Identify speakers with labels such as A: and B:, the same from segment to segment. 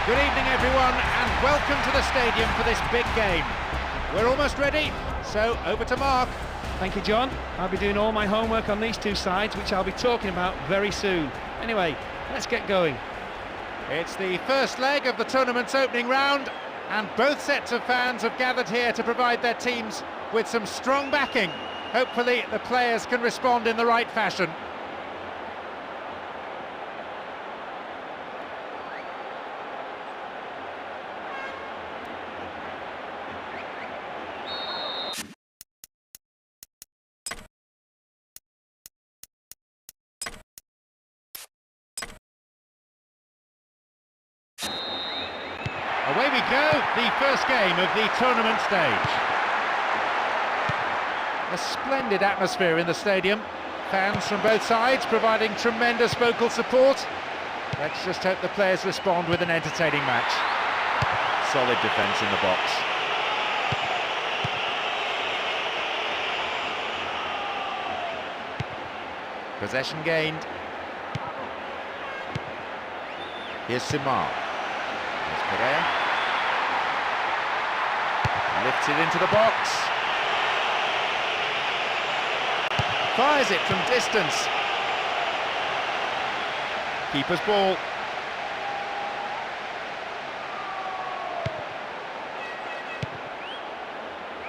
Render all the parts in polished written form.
A: Good evening everyone and welcome to the stadium for this big game. We're almost ready, so over to Mark.
B: Thank you, John. I'll be doing all my homework on these two sides, which I'll be talking about very soon. Anyway, let's get going.
A: It's the first leg of the tournament's opening round, and both sets of fans have gathered here to provide their teams with some strong backing. Hopefully the players can respond in the right fashion. Away we go, the first game of the tournament stage. A splendid atmosphere in the stadium. Fans from both sides providing tremendous vocal support. Let's just hope the players respond with an entertaining match. Solid defence in the box. Possession gained. Here's CUMA. Here's Pereira. Lifts it into the box. Fires it from distance. Keeper's ball.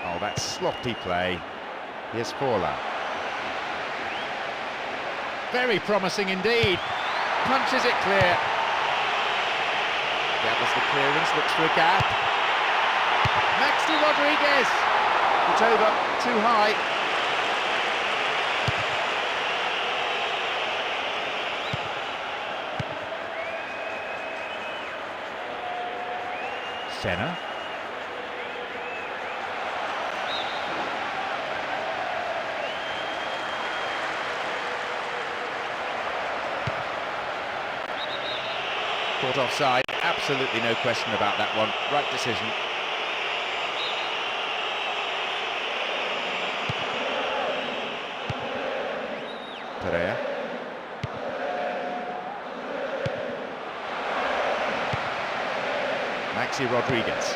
A: Oh, that's sloppy play. Here's BOLA. Very promising indeed. Punches it clear. Gathers the clearance, looks for a gap. Maxi Rodriguez. It's over, too high. Senna. Caught offside, absolutely no question about that one. Right decision. Pereira. Maxi Rodriguez.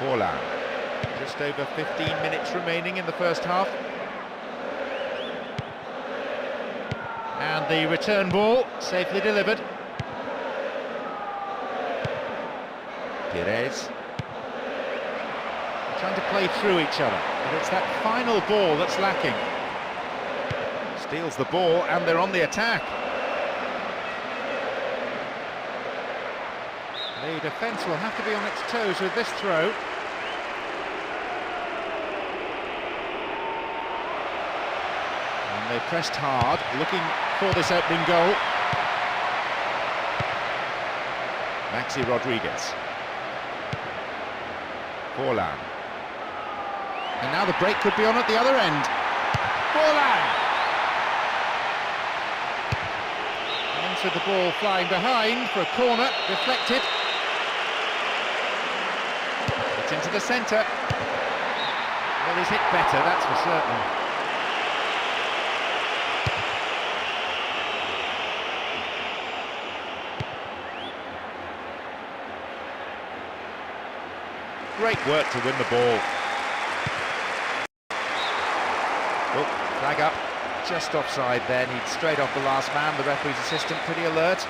A: BOLA. Just over 15 minutes remaining in the first half. And the return ball safely delivered. Perez. Trying to play through each other, but it's that final ball that's lacking. Steals the ball and they're on the attack. The defence will have to be on its toes with this throw. And they pressed hard, looking for this opening goal. Maxi Rodriguez. BOLA. And now the break could be on at the other end. BOLA! Ends with the ball flying behind for a corner, deflected. It's into the centre. Well, he's hit better, that's for certain. Great work to win the ball. Oh, flag up. Just offside there, needs straight off the last man. The referee's assistant pretty alert.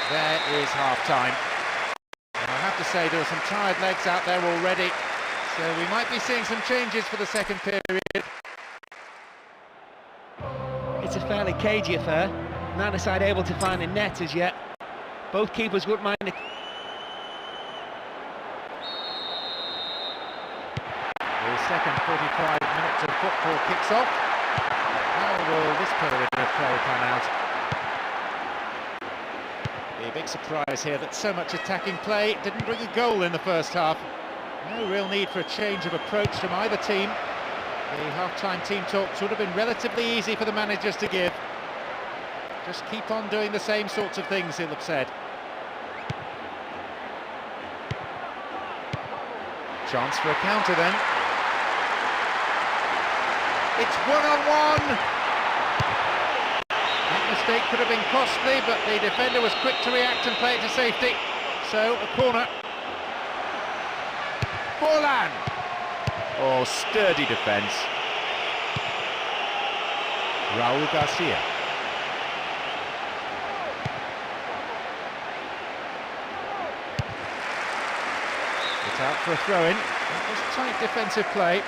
A: There is half-time. And I have to say there are some tired legs out there already, so we might be seeing some changes for the second period.
B: It's a fairly cagey affair. Neither side able to find a net as yet. Both keepers wouldn't mind it.
A: The second 45 minutes of football kicks off. How will this period of play pan out? The big surprise here that so much attacking play didn't bring a goal in the first half. No real need for a change of approach from either team. The half-time team talks would have been relatively easy for the managers to give. Just keep on doing the same sorts of things, he'll have said. Chance for a counter then. It's one-on-one. That mistake could have been costly, but the defender was quick to react and play it to safety. So, a corner. Forlan.
C: Oh, sturdy defence.
A: Raul Garcia. It's out for a throw-in. That was tight defensive play.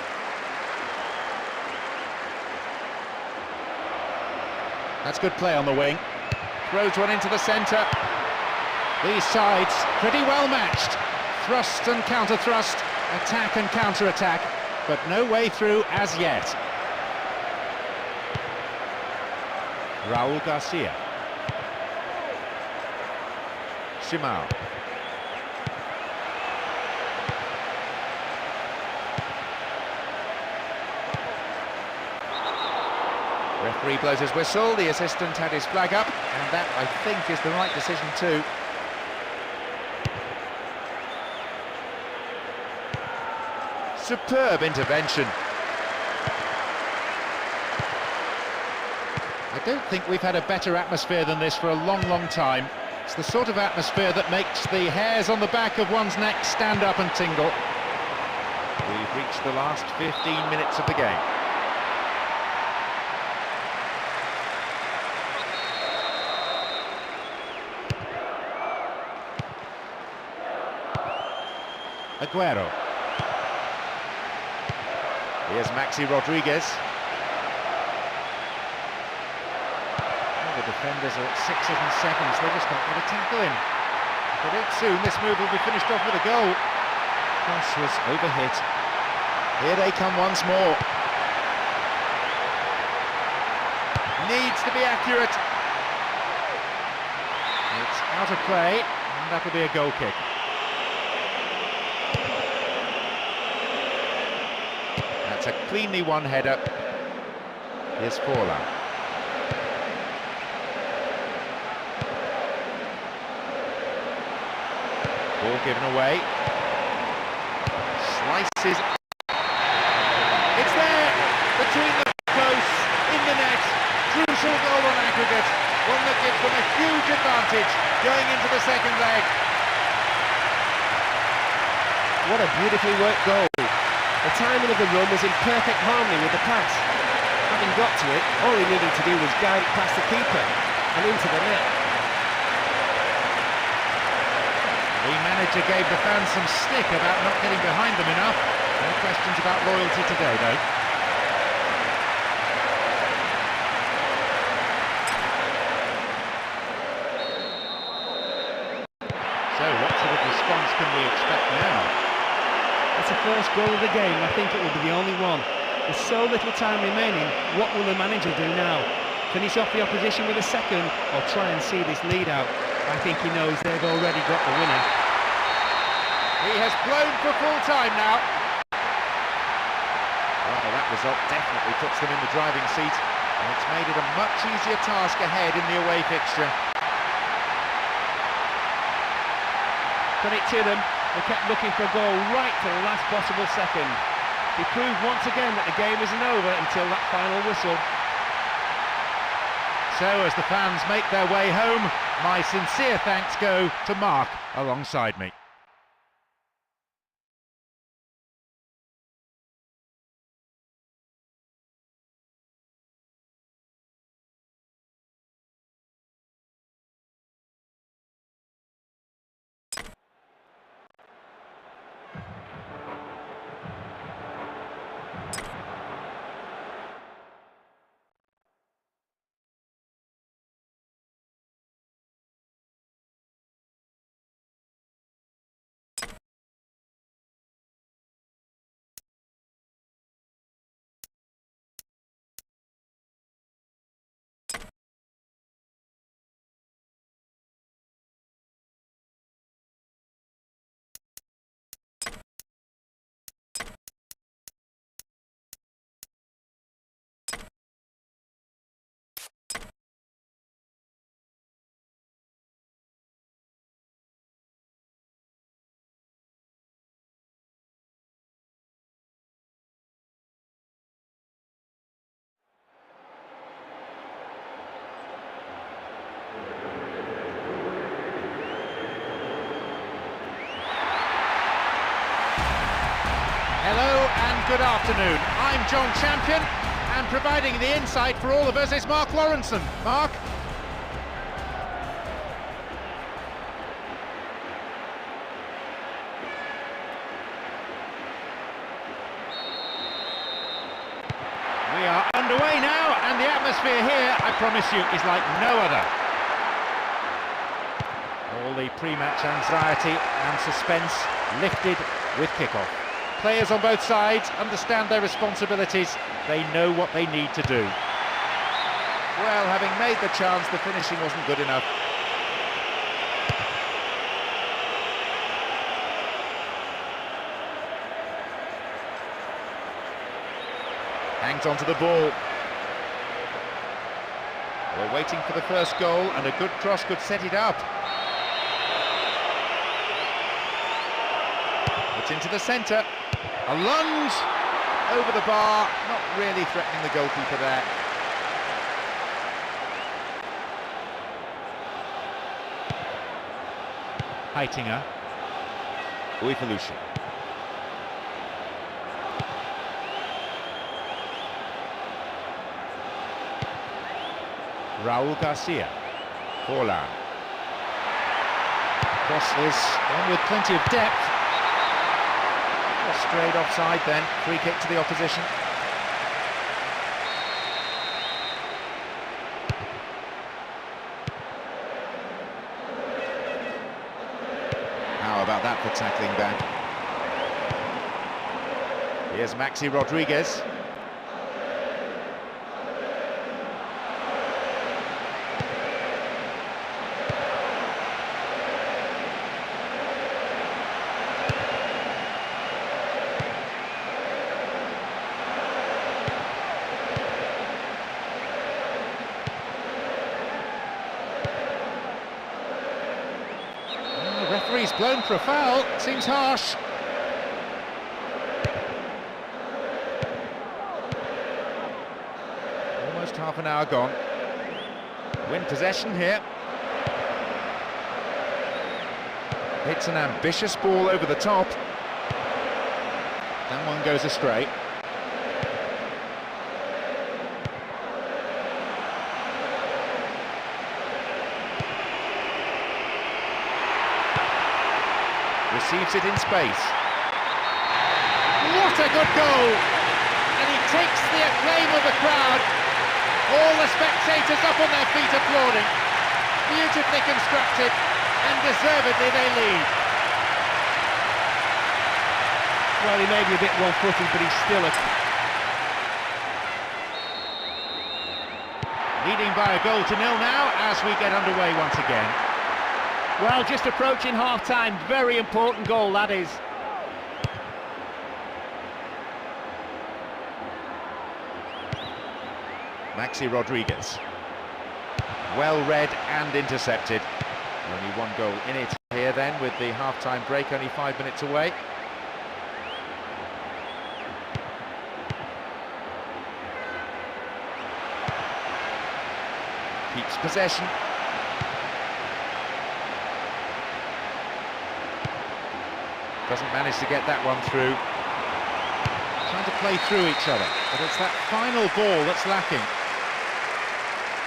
A: That's good play on the wing. Throws one into the centre. These sides pretty well matched. Thrust and counter-thrust, attack and counter-attack, but no way through as yet. Raul Garcia. Simao. Referee blows his whistle, the assistant had his flag up, and that, I think, is the right decision too. Superb intervention. I don't think we've had a better atmosphere than this for a long, long time. It's the sort of atmosphere that makes the hairs on the back of one's neck stand up and tingle. We've reached the last 15 minutes of the game. Aguero. Here's Maxi Rodriguez. Oh, the defenders are at 6s and 7s, they just can't get a tackle in. If they don't soon, this move will be finished off with a goal. Cross was overhit. Here they come once more. Needs to be accurate. It's out of play, and that'll be a goal kick. That's a cleanly won header. Here's Forlan. Ball given away. Slices. It's there! Between the posts, in the net. Crucial goal on aggregate. One that gives them a huge advantage going into the second leg.
B: What a beautifully worked goal. The timing of the run was in perfect harmony with the pass. Having got to it, all he needed to do was guide it past the keeper and into the net.
A: The manager gave the fans some stick about not getting behind them enough. No questions about loyalty today, though. So, what sort of response can we expect now?
B: It's the first goal of the game. I think it will be the only one. There's so little time remaining. What will the manager do now? Finish off the opposition with a second, or try and see this lead out? I think he knows they've already got the winner.
A: He has blown for full time now. Well, that result definitely puts them in the driving seat, and it's made it a much easier task ahead in the away fixture.
B: Credit to them. They kept looking for a goal right to the last possible second. They proved once again that the game isn't over until that final whistle.
A: So as the fans make their way home, my sincere thanks go to Mark alongside me. good afternoon. I'm John Champion, and providing the insight for all of us is Mark Lawrenson. Mark? We are underway now, and the atmosphere here, I promise you, is like no other. All the pre-match anxiety and suspense lifted with kickoff. Players on both sides understand their responsibilities. They know what they need to do. Well, having made the chance, the finishing wasn't good enough. Hangs onto the ball. We're waiting for the first goal, and a good cross could set it up. It's into the centre. A lunge over the bar, not really threatening the goalkeeper there. Heitinger. Uifalushi. Raul Garcia. Forlan. Cross is on with plenty of depth. Straight offside then, free kick to the opposition. How about that for tackling back? Here's Maxi Rodriguez. Referee's blown for a foul, seems harsh. Almost half an hour gone. Win possession here. Hits an ambitious ball over the top. That one goes astray. Receives it in space. What a good goal! And he takes the acclaim of the crowd. All the spectators up on their feet applauding. Beautifully constructed, and deservedly they lead.
B: Well, he may be a bit one-footed, but he's still a...
A: Leading by a goal to nil now as we get underway once again.
B: Well, just approaching half-time, very important goal, that is.
A: Maxi Rodriguez. Well read and intercepted. Only one goal in it here then, with the half-time break only 5 minutes away. Keeps possession. Doesn't manage to get that one through. Trying to play through each other, but it's that final ball that's lacking.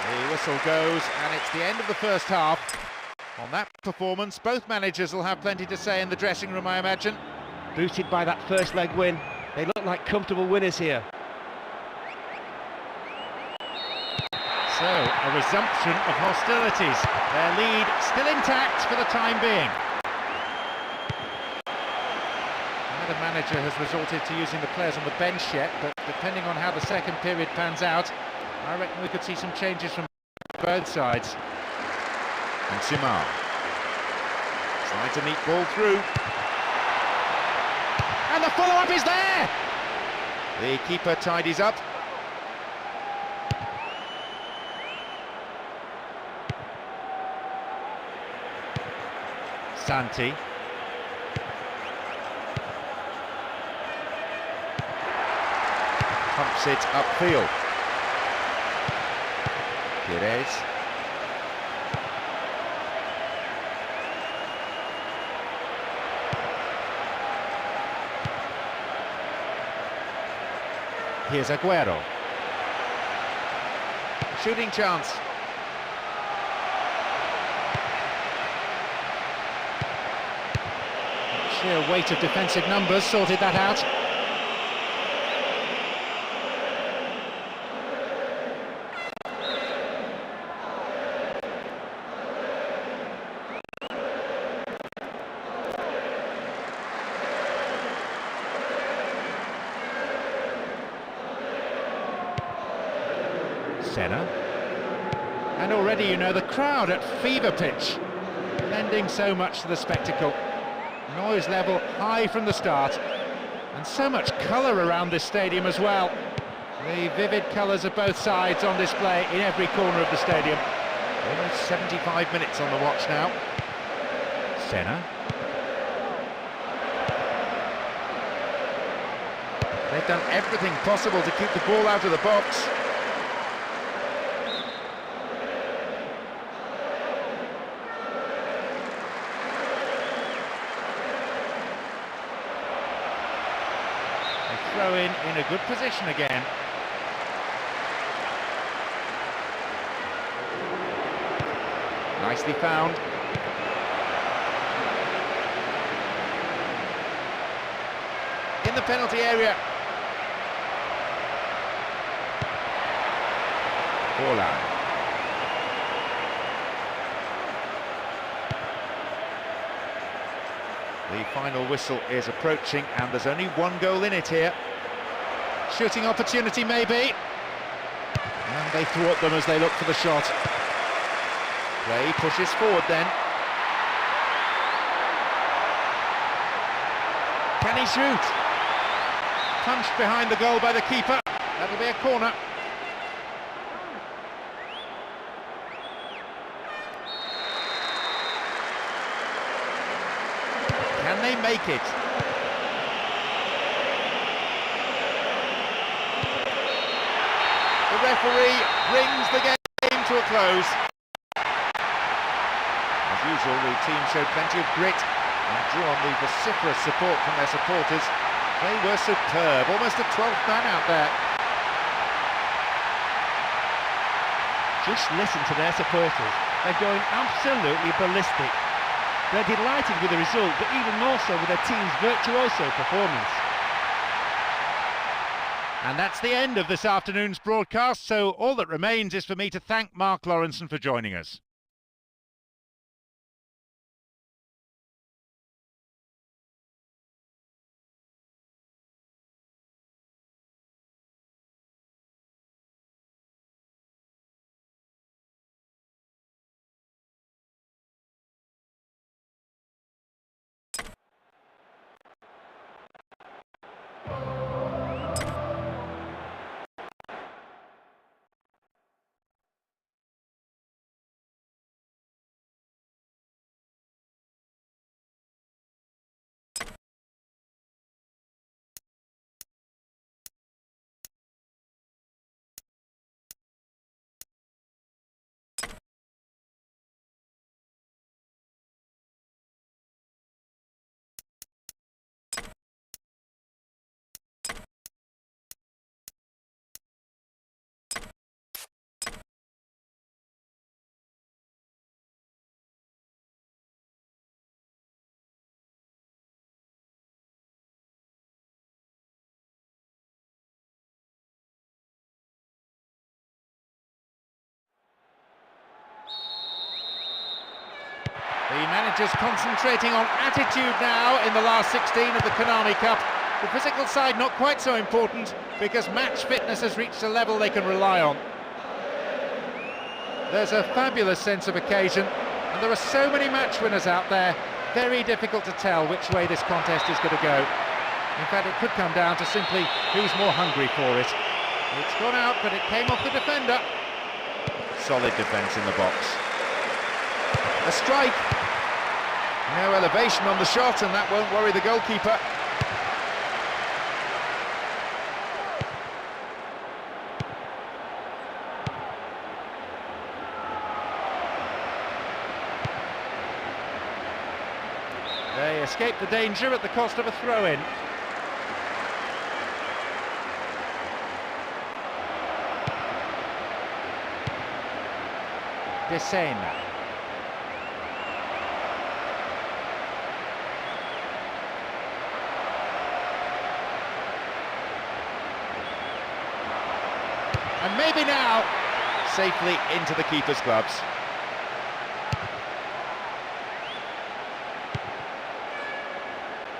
A: The whistle goes, and it's the end of the first half. On that performance, both managers will have plenty to say in the dressing room, I imagine.
B: Boosted by that first leg win, they look like comfortable winners here.
A: So, a resumption of hostilities. Their lead still intact for the time being. The manager has resorted to using the players on the bench yet, but depending on how the second period pans out, I reckon we could see some changes from both sides. And CUMA slides a neat ball through. And the follow-up is there! The keeper tidies up. Santi. Pumps it upfield. Pires. Here's Aguero. Shooting chance. Sheer weight of defensive numbers sorted that out. Senna. And already, you know, the crowd at fever pitch, lending so much to the spectacle. Noise level high from the start, and so much colour around this stadium as well. The vivid colours of both sides on display in every corner of the stadium. Almost 75 minutes on the watch now. Senna. They've done everything possible to keep the ball out of the box. Throw in a good position again. Nicely found. In the penalty area. BOLA. The final whistle is approaching, and there's only one goal in it here. Shooting opportunity maybe. And they thwart them as they look for the shot. Play pushes forward then. Can he shoot? Punched behind the goal by the keeper. That'll be a corner. Can they make it? The referee brings the game to a close. As usual, the team showed plenty of grit and drew on the vociferous support from their supporters. They were superb, almost a 12th man out there.
B: Just listen to their supporters. They're going absolutely ballistic. They're delighted with the result, but even more so with their team's virtuoso performance.
A: And that's the end of this afternoon's broadcast, so all that remains is for me to thank Mark Lawrenson for joining us. The manager's concentrating on attitude now in the last 16 of the Konami Cup. The physical side not quite so important because match fitness has reached a level they can rely on. There's a fabulous sense of occasion, and there are so many match winners out there. Very difficult to tell which way this contest is going to go. In fact, it could come down to simply who's more hungry for it. It's gone out, but it came off the defender.
C: Solid defence in the box.
A: A strike. No elevation on the shot, and that won't worry the goalkeeper. They escape the danger at the cost of a throw-in. Decisive. And maybe now,
C: Safely into the keeper's gloves.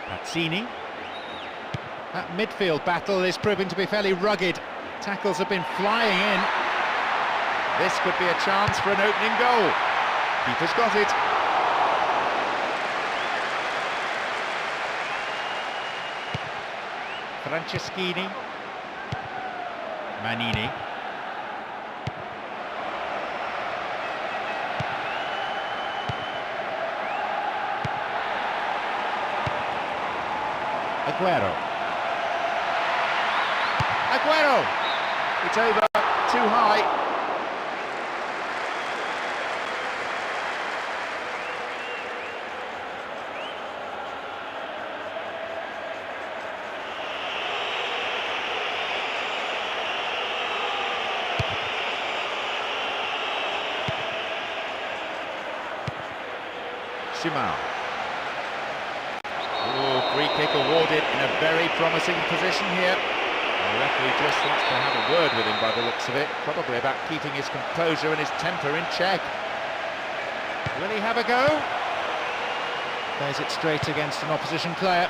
C: Pazzini.
A: that midfield battle is proving to be fairly rugged. Tackles have been flying in.
C: This could be a chance for an opening goal. Keeper's got it.
A: Franceschini.
C: Manini.
A: Aguero.
C: Aguero! It's over, too high. CUMA.
A: Oh, free kick awarded in a very promising position here. The referee just wants to have a word with him by the looks of it, probably about keeping his composure and his temper in check. Will he have a go? Plays it straight against an opposition player.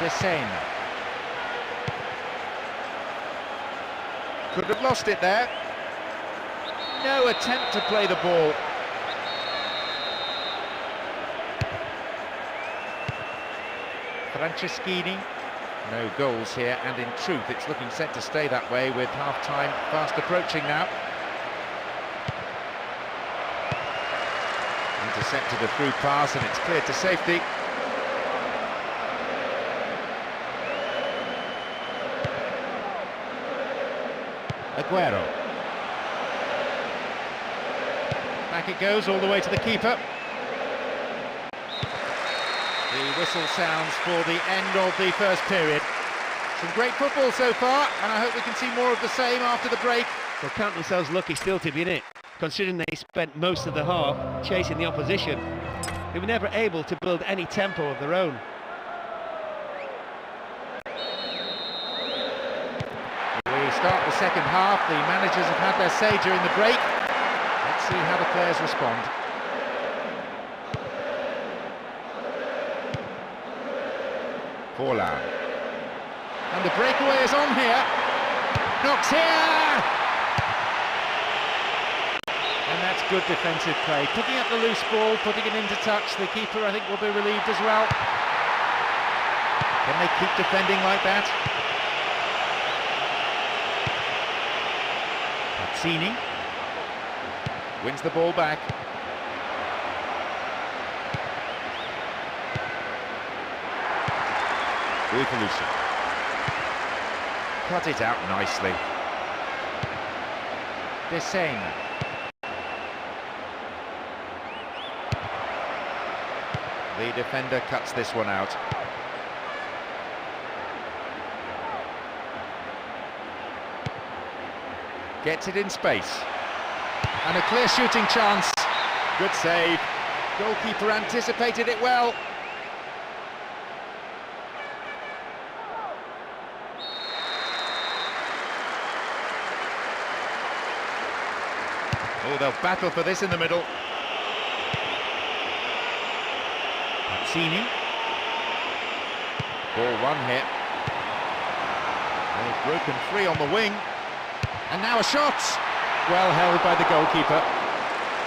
A: Decisive.
C: Could have lost it there. No attempt to play the ball.
A: Franceschini. No goals here, and in truth it's looking set to stay that way with half-time fast approaching now. Intercepted a through pass and it's cleared to safety. Aguero. Back it goes all the way to the keeper. The whistle sounds for the end of the first period. Some great football so far, and I hope we can see more of the same after the break.
B: They'll count themselves lucky still to be in it, considering they spent most of the half chasing the opposition. They were never able to build any tempo of their own.
A: We start the second half. The managers have had their say during the break. Let's see how the players respond.
C: Forlan.
A: And the breakaway is on here. Knocks here! And that's good defensive play. Picking up the loose ball, putting it into touch. The keeper, I think, will be relieved as well. Can they keep defending like that?
C: Pazzini. Wins the ball back. Cut it out nicely.
A: Decisive.
C: The defender cuts this one out. Gets it in space.
A: And a clear shooting chance. Good save. Goalkeeper anticipated it well.
C: Oh, they'll battle for this in the middle. Pazzini. Ball one hit. They've broken free on the wing.
A: And now a shot. Well held by the goalkeeper.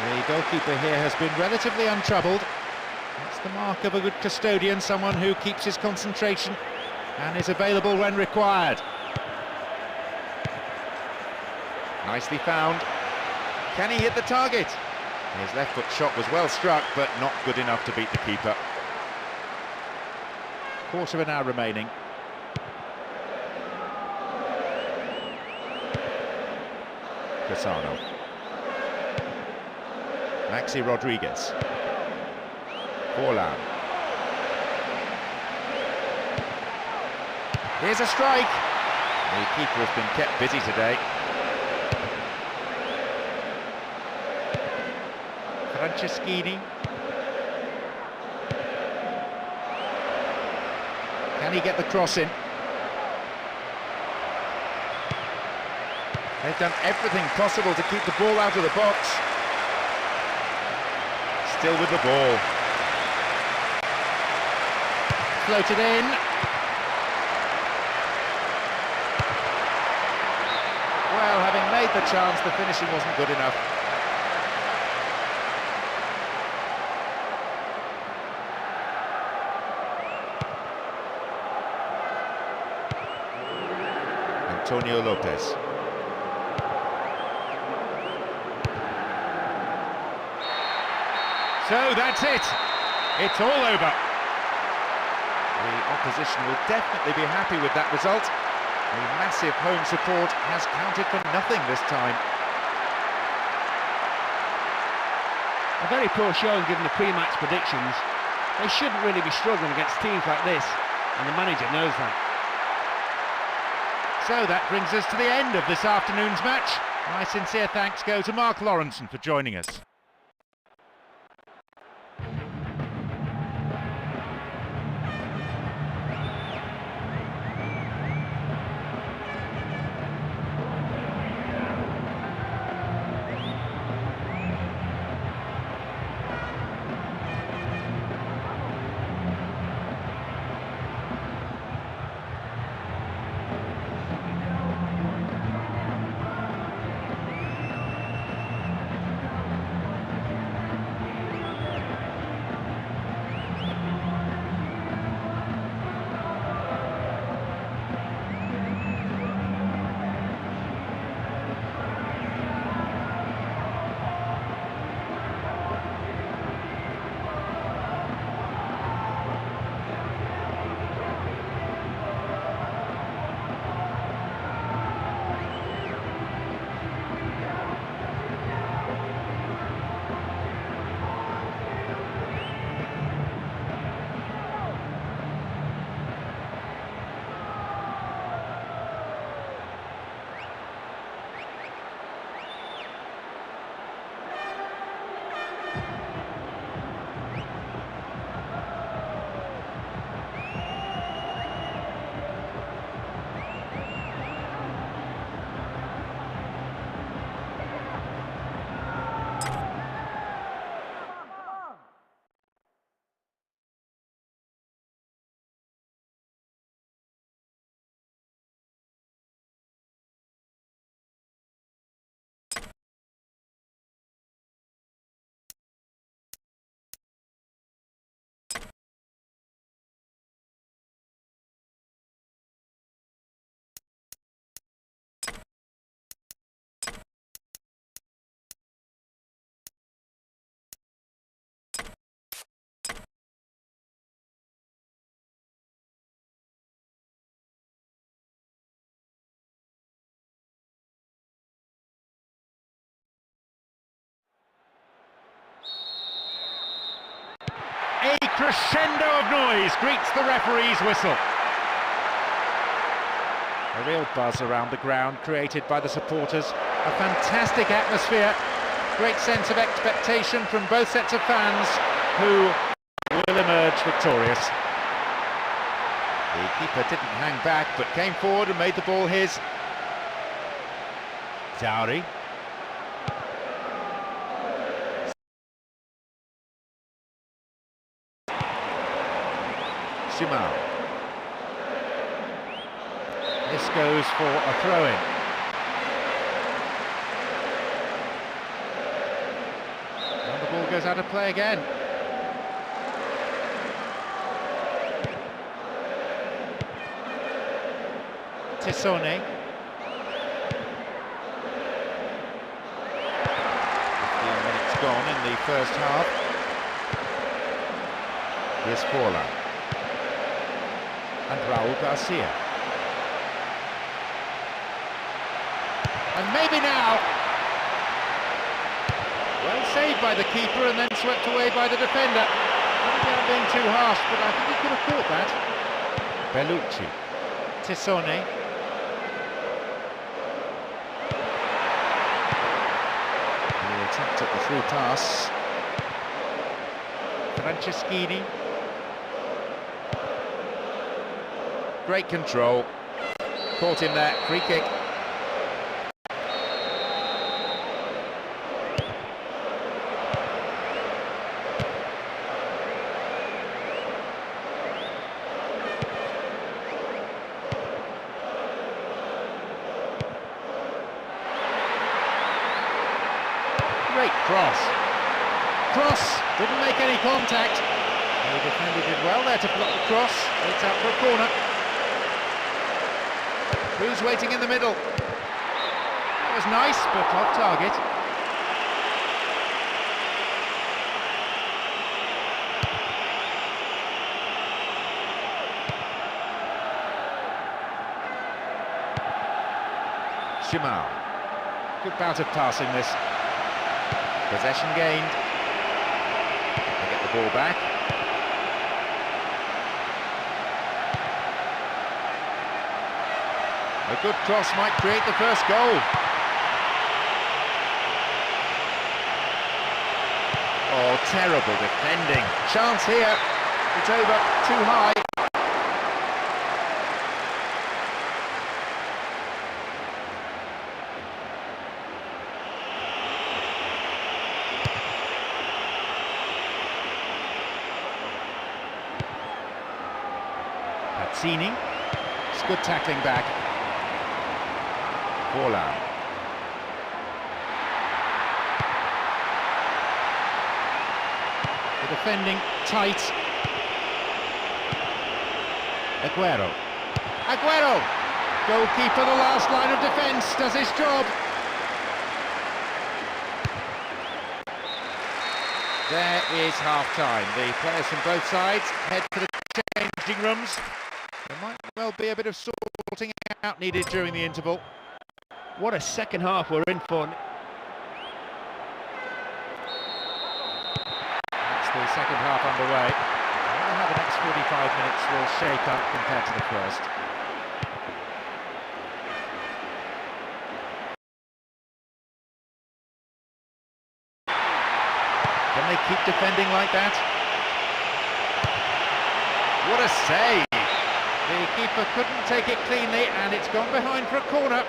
A: The goalkeeper here has been relatively untroubled. That's the mark of a good custodian, someone who keeps his concentration and is available when required.
C: Nicely found. Can he hit the target? His left foot shot was well struck, but not good enough to beat the keeper.
A: Quarter of an hour remaining.
C: Cassano. Maxi Rodriguez. Forlan.
A: Here's a strike.
C: The keeper has been kept busy today. Franceschini. Can he get the cross in? They've done everything possible to keep the ball out of the box. Still with the ball.
A: Floated in. Well, having made the chance, the finishing wasn't good enough.
C: Antonio Lopez.
A: So that's it. It's all over.
C: The opposition will definitely be happy with that result. The massive home support has counted for nothing this time.
B: A very poor showing given the pre-match predictions. They shouldn't really be struggling against teams like this, and the manager knows that.
A: So that brings us to the end of this afternoon's match. My sincere thanks go to Mark Lawrenson for joining us. A crescendo of noise greets the referee's whistle. A real buzz around the ground created by the supporters. A fantastic atmosphere. Great sense of expectation from both sets of fans who will emerge victorious.
C: The keeper didn't hang back but came forward and made the ball his. Zauri. Simao.
A: This goes for a throw-in. And the ball goes out of play again. Tessone.
C: 15 minutes gone in the first half. Here's BOLA. And Raul Garcia.
A: And maybe now. Well saved by the keeper and then swept away by the defender. Maybe I'm being too harsh, but I think he could have caught that.
C: Bellucci.
A: Tessone.
C: attempt at the through pass.
A: Franceschini.
C: Great control. Caught him there. Free kick.
A: Great cross. Cross didn't make any contact. The defender did well there to block the cross. It's out for a corner. Who's waiting in the middle? That was nice, but off target.
C: Shimal.
A: Good bout of passing this.
C: Possession gained. They get the ball back. A good cross might create the first goal. Oh, terrible defending. Chance here. It's over. Too high.
A: Pazzini. It's good tackling back.
C: BOLA.
A: The defending tight. Aguero. Aguero! Goalkeeper, the last line of defence, does his job.
C: There is half-time. The players from both sides head for the changing rooms. There might well be a bit of sorting out needed during the interval.
B: What a second half we're in for.
A: That's the second half underway. I wonder how the next 45 minutes will shape up compared to the first.
C: Can they keep defending like that? What a save!
A: The keeper couldn't take it cleanly, and it's gone behind for a corner.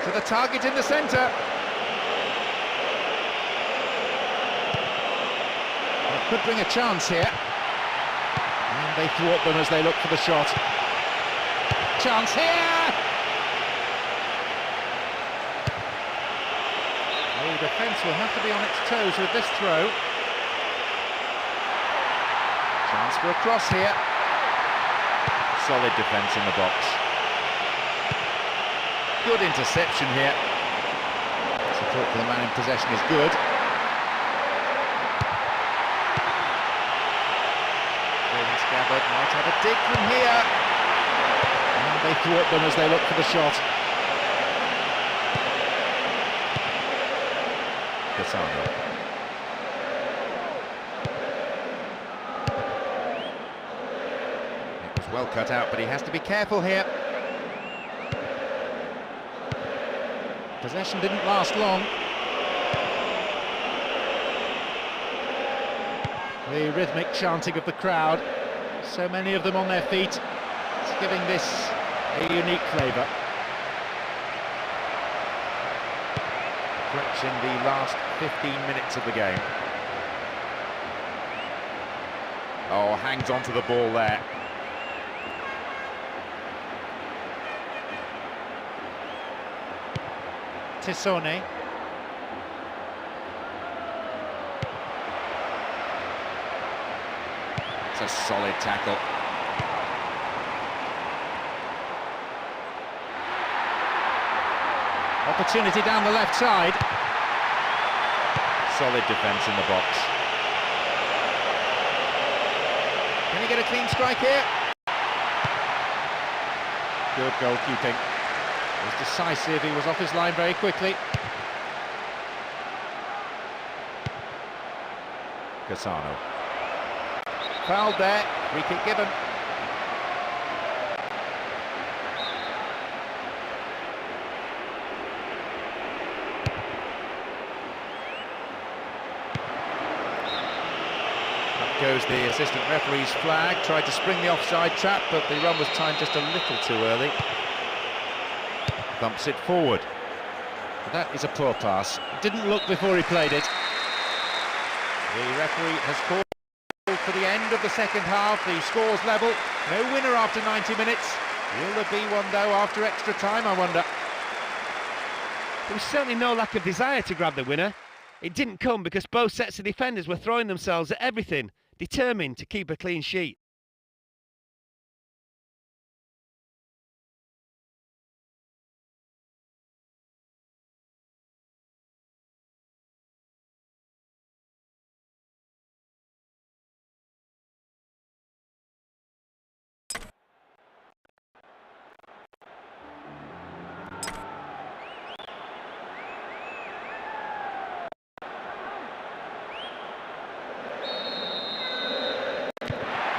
A: To the target in the centre. It could bring a chance here. And they thwart them as they look for the shot. Chance here! The defence will have to be on its toes with this throw.
C: Chance for a cross here. Solid defence in the box. Good interception here. Support for the man in possession is good. Gabbard might have a dig from here. And they thwart them as they look for the shot. Casano. It was well cut out, but he has to be careful here.
A: Possession didn't last long. The rhythmic chanting of the crowd, so many of them on their feet, it's giving this a unique flavour.
C: Approaching the last 15 minutes of the game. Oh, hangs on to the ball there.
A: Tissone.
C: It's a solid tackle.
A: Opportunity down the left side.
C: Solid defence in the box. Can he get a clean strike here?
A: Good goalkeeping. It was decisive, he was off his line very quickly.
C: Casano. Fouled there, free kick given. goes the assistant referee's flag. Tried to spring the offside trap, but the run was timed just a little too early. Thumps it forward. But that is a poor pass. Didn't look before he played it. The referee has called for the end of the second half. The score's level. No winner after 90 minutes. Will there be one, though, after extra time, I wonder?
B: There was certainly no lack of desire to grab the winner. It didn't come because both sets of defenders were throwing themselves at everything, determined to keep a clean sheet.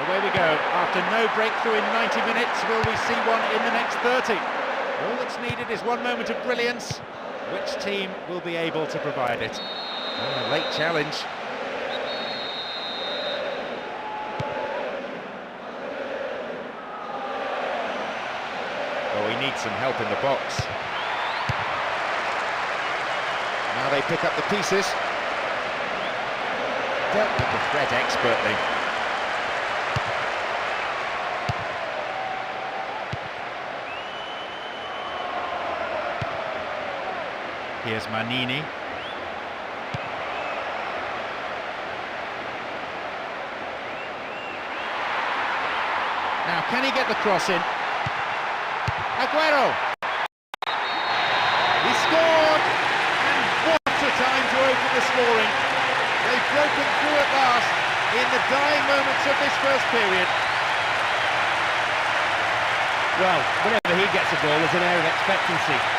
C: Away we go. After no breakthrough in 90 minutes, will we see one in the next 30? All that's needed is one moment of brilliance. Which team will be able to provide it? Oh, a late challenge. Oh, he needs some help in the box. Now they pick up the pieces. Dealt with the threat expertly. Here's Manini. Now, can he get the cross in? Aguero! He scored! And what a time to open the scoring. They've broken through at last in the dying moments of this first period.
B: Well, whenever he gets a ball, there's an air of expectancy.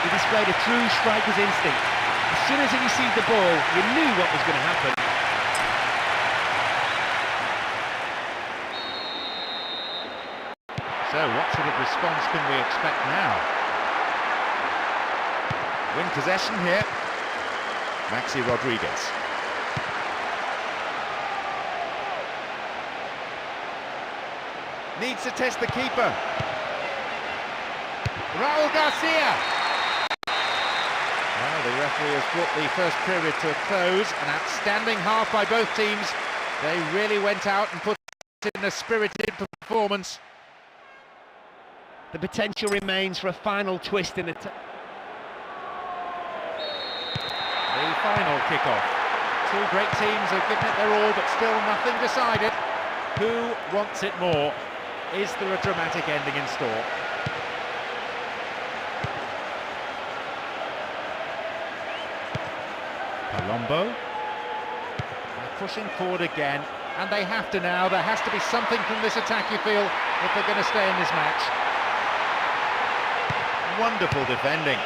B: He displayed a true striker's instinct. As soon as he received the ball, you knew what was going to happen.
C: So, what sort of response can we expect now? Win possession here. Maxi Rodriguez. Needs to test the keeper. Raul Garcia. Well, the referee has brought the first period to a close. An outstanding half by both teams. They really went out and put in a spirited performance.
B: The potential remains for a final twist in the...
C: The final kick-off. Two great teams have given it their all, but still nothing decided. Who wants it more? Is there a dramatic ending in store? Palombo. They're pushing forward again, and they have to now. There has to be something from this attack, you feel, if they're going to stay in this match. Wonderful defending.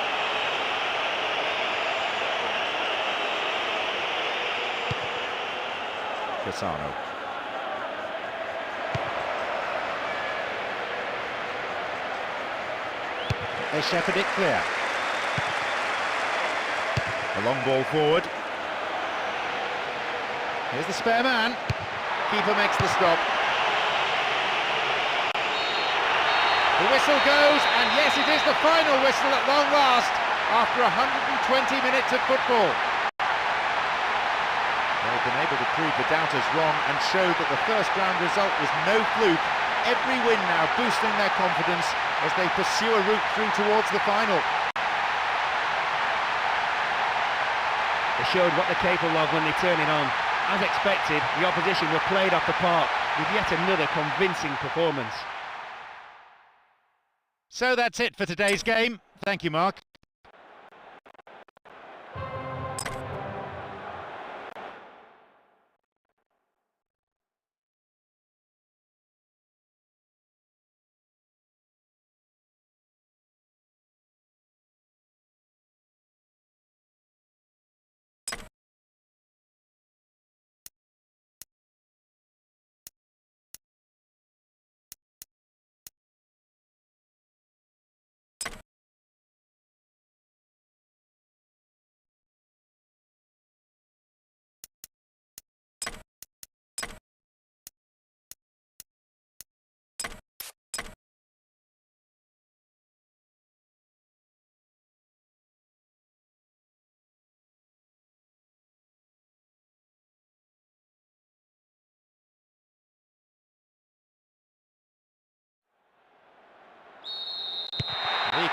C: Cassano. They shepherd it clear. A long ball forward. Here's the spare man. Keeper makes the stop. The whistle goes, and yes, it is the final whistle at long last, after 120 minutes of football. They've been able to prove the doubters wrong and show that the first round result was no fluke. Every win now boosting their confidence as they pursue a route through towards the final.
B: They showed what they're capable of when they turn it on. As expected, the opposition were played off the park with yet another convincing performance.
C: So that's it for today's game. Thank you, Mark.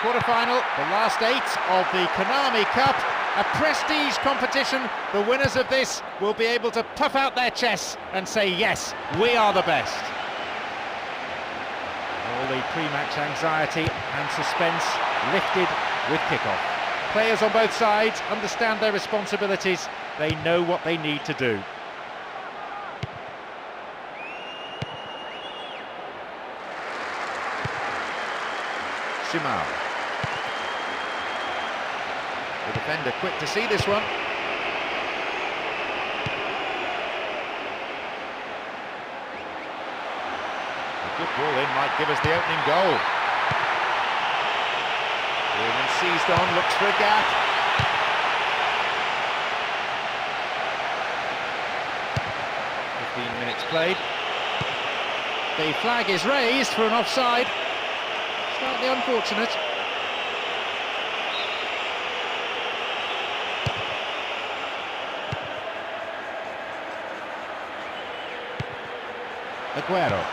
A: quarterfinal, the last 8 of the Konami Cup, a prestige competition. The winners of this will be able to puff out their chests and say, yes, we are the best. All the pre-match anxiety and suspense lifted with kickoff. Players on both sides understand their responsibilities. They know what they need to do. CUMA. The defender quick to see this one. A good ball in might give us the opening goal. Williams seized on, looks for a gap. Minutes played. The flag is raised for an offside. Slightly unfortunate. Aguero.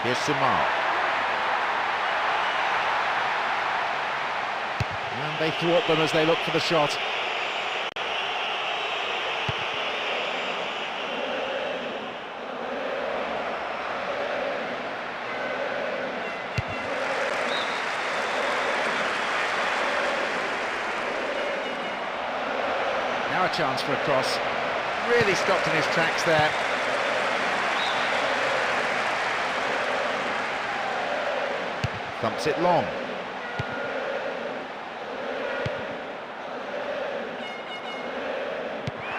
A: Here's Simao. And they thwart them as they look for the shot. Now a chance for a cross. Really stopped in his tracks there. Thumps it long.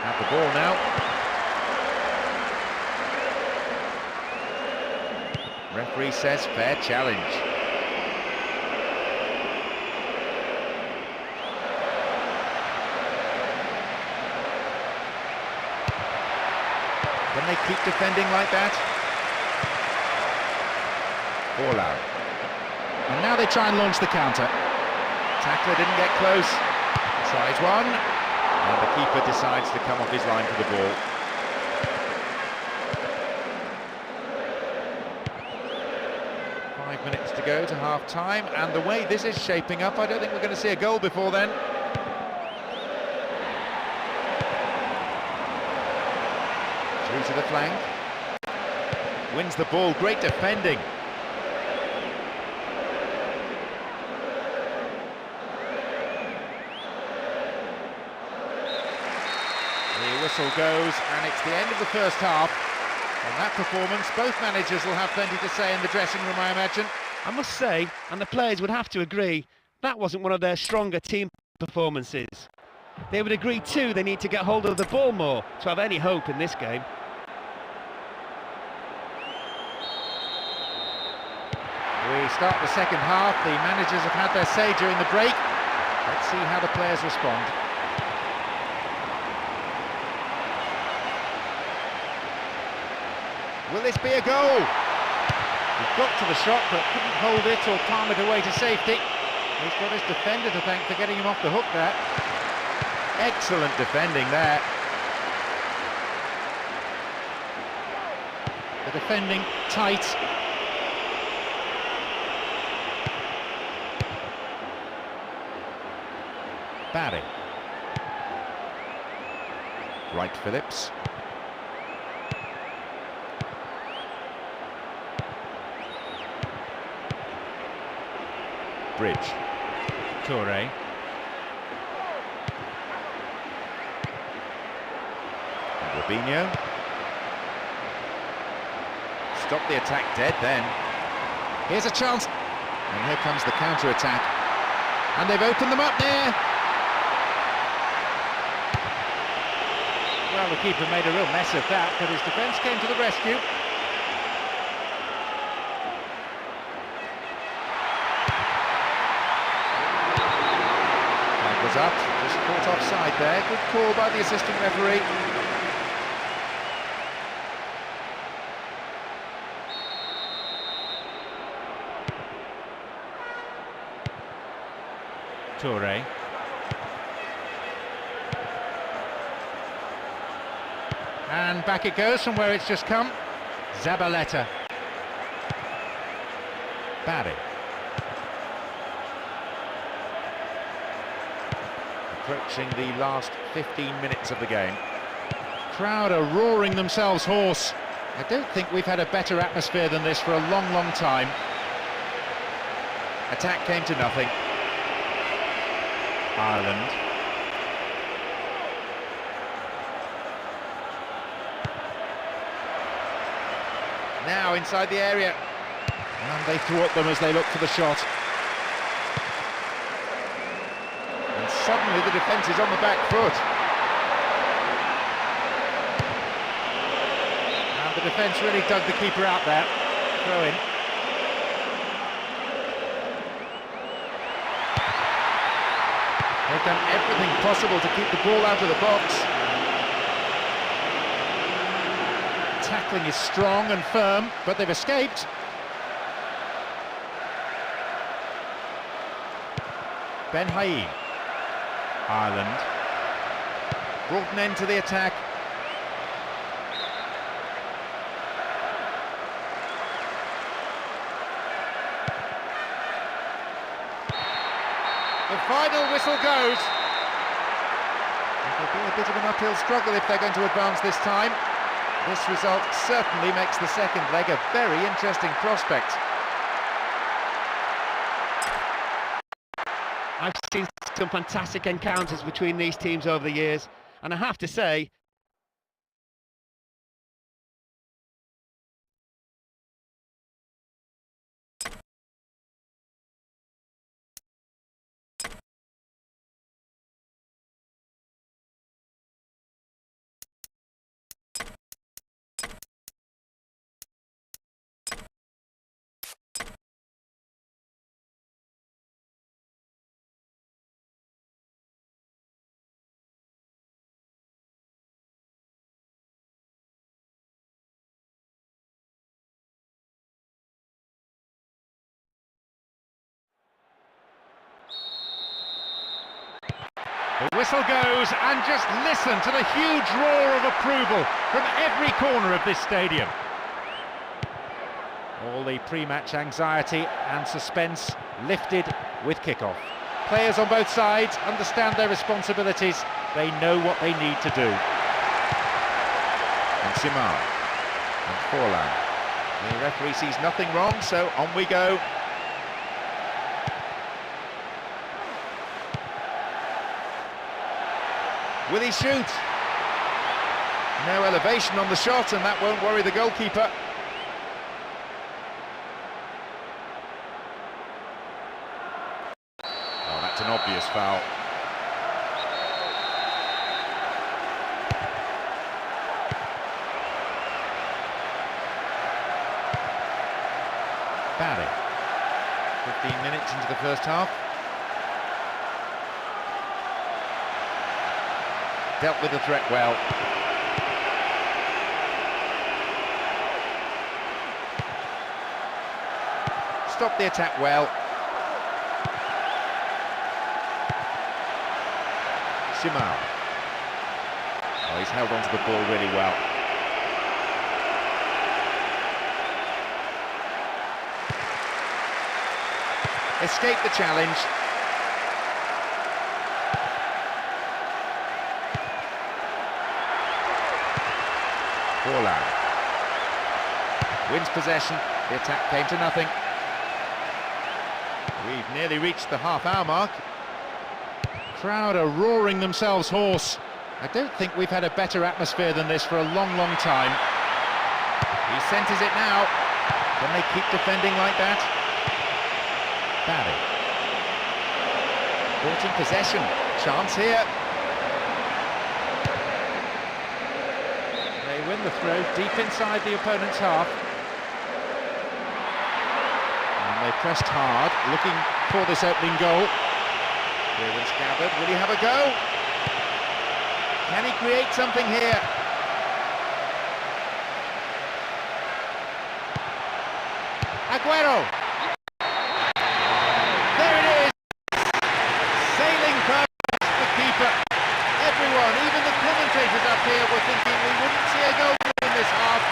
A: Have the ball now. Referee says fair challenge. Can they keep defending like that? BOLA. And now they try and launch the counter. Tackler didn't get close. Tries one. And the keeper decides to come off his line for the ball. Five minutes to go to half-time, and the way this is shaping up, I don't think we're going to see a goal before then. Through to the flank. Wins the ball, great defending. The whistle goes, and it's the end of the first half. On that performance, both managers will have plenty to say in the dressing room, I imagine.
B: I must say, and the players would have to agree, that wasn't one of their stronger team performances. They would agree too they need to get hold of the ball more to have any hope in this game.
A: We start the second half. The managers have had their say during the break. Let's see how the players respond. Will this be a goal? He got to the shot but couldn't hold it or palm it away to safety. He's got his defender to thank for getting him off the hook there. Excellent defending there. The defending tight. Barry. Wright Phillips. Bridge. Toure. Robinho. Stop the attack dead then. Here's a chance. And here comes the counter-attack. And they've opened them up there. Well, the keeper made a real mess of that, but his defence came to the rescue. Flag was up, just caught offside there. Good call by the assistant referee. Toure. And back it goes from where it's just come. Zabaleta. Barry.
C: approaching the last 15 minutes of the game.
A: Crowd are roaring themselves hoarse. I don't think we've had a better atmosphere than this for a long, long time.
C: Attack came to nothing. Ireland. Now inside the area.
A: And they thwart them as they look for the shot.
C: And suddenly the defence is on the back foot.
A: And the defence really dug the keeper out there. Throw in.
C: They've done everything possible to keep the ball out of the box.
A: Tackling is strong and firm, but they've escaped.
C: Ben Haim. Ireland. Brought an end to the attack.
A: The final whistle goes.
C: It'll be a bit of an uphill struggle if they're going to advance this time. This result certainly makes the second leg a very interesting prospect.
B: I've seen some fantastic encounters between these teams over the years, and I have to say,
A: The whistle goes, and just listen to the huge roar of approval from every corner of this stadium. All the pre-match anxiety and suspense lifted with kickoff. Players on both sides understand their responsibilities. They know what they need to do.
C: And Simar. And Forlan. The referee sees nothing wrong, so on we go. Will he shoot? No elevation on the shot, and that won't worry the goalkeeper. Oh, that's an obvious foul. Barry. 15 minutes into the first half. Dealt with the threat well. Stopped the attack well. Simar. Oh, he's held onto the ball really well. Escaped the challenge. Forlan wins possession. The attack came to nothing. We've nearly reached the half-hour mark.
A: Crowd are roaring themselves hoarse. I don't think we've had a better atmosphere than this for a long, long time.
C: He centres it now. Can they keep defending like that? Barry. Brought in possession. Chance here.
A: They win the throw deep inside the opponent's half. And they pressed hard, looking for this opening goal.
C: Clearance gathered. Will he have a go? Can he create something here? Aguero! There it is! Sailing past the keeper. Everyone, even the commentators up here, were thinking we wouldn't see a goal in this half,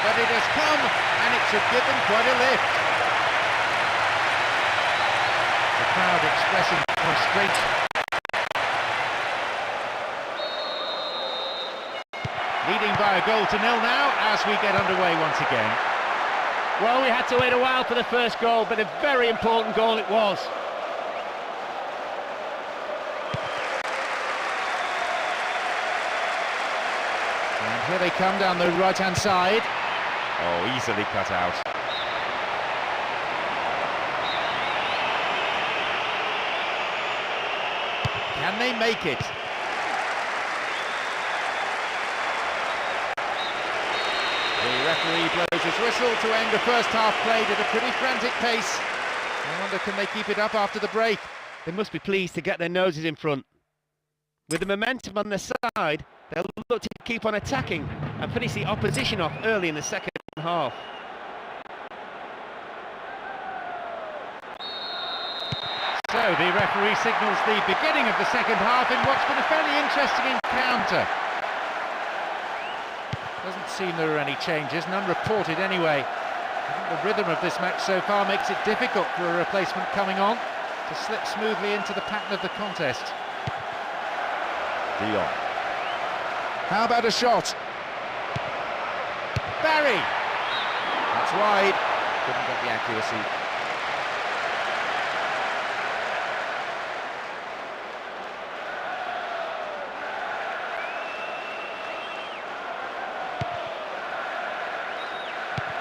C: but it has come, and it should give them quite a lift.
A: The crowd expressing frustration. Leading by a goal to nil now as we get underway once again.
B: Well, we had to wait a while for the first goal, but a very important goal it was.
A: And here they come down the right-hand side. Oh, easily cut out. Can they make it? The referee blows his whistle to end the first half played at a pretty frantic pace. I wonder, can they keep it up after the break?
B: They must be pleased to get their noses in front. With the momentum on their side, they'll look to keep on attacking and finish the opposition off early in the second half.
A: So the referee signals the beginning of the second half in what's been a fairly interesting encounter. Doesn't seem there are any changes, none reported anyway. I think the rhythm of this match so far makes it difficult for a replacement coming on to slip smoothly into the pattern of the contest. De Jong. How about a shot? Barry! That's wide. Couldn't get the accuracy.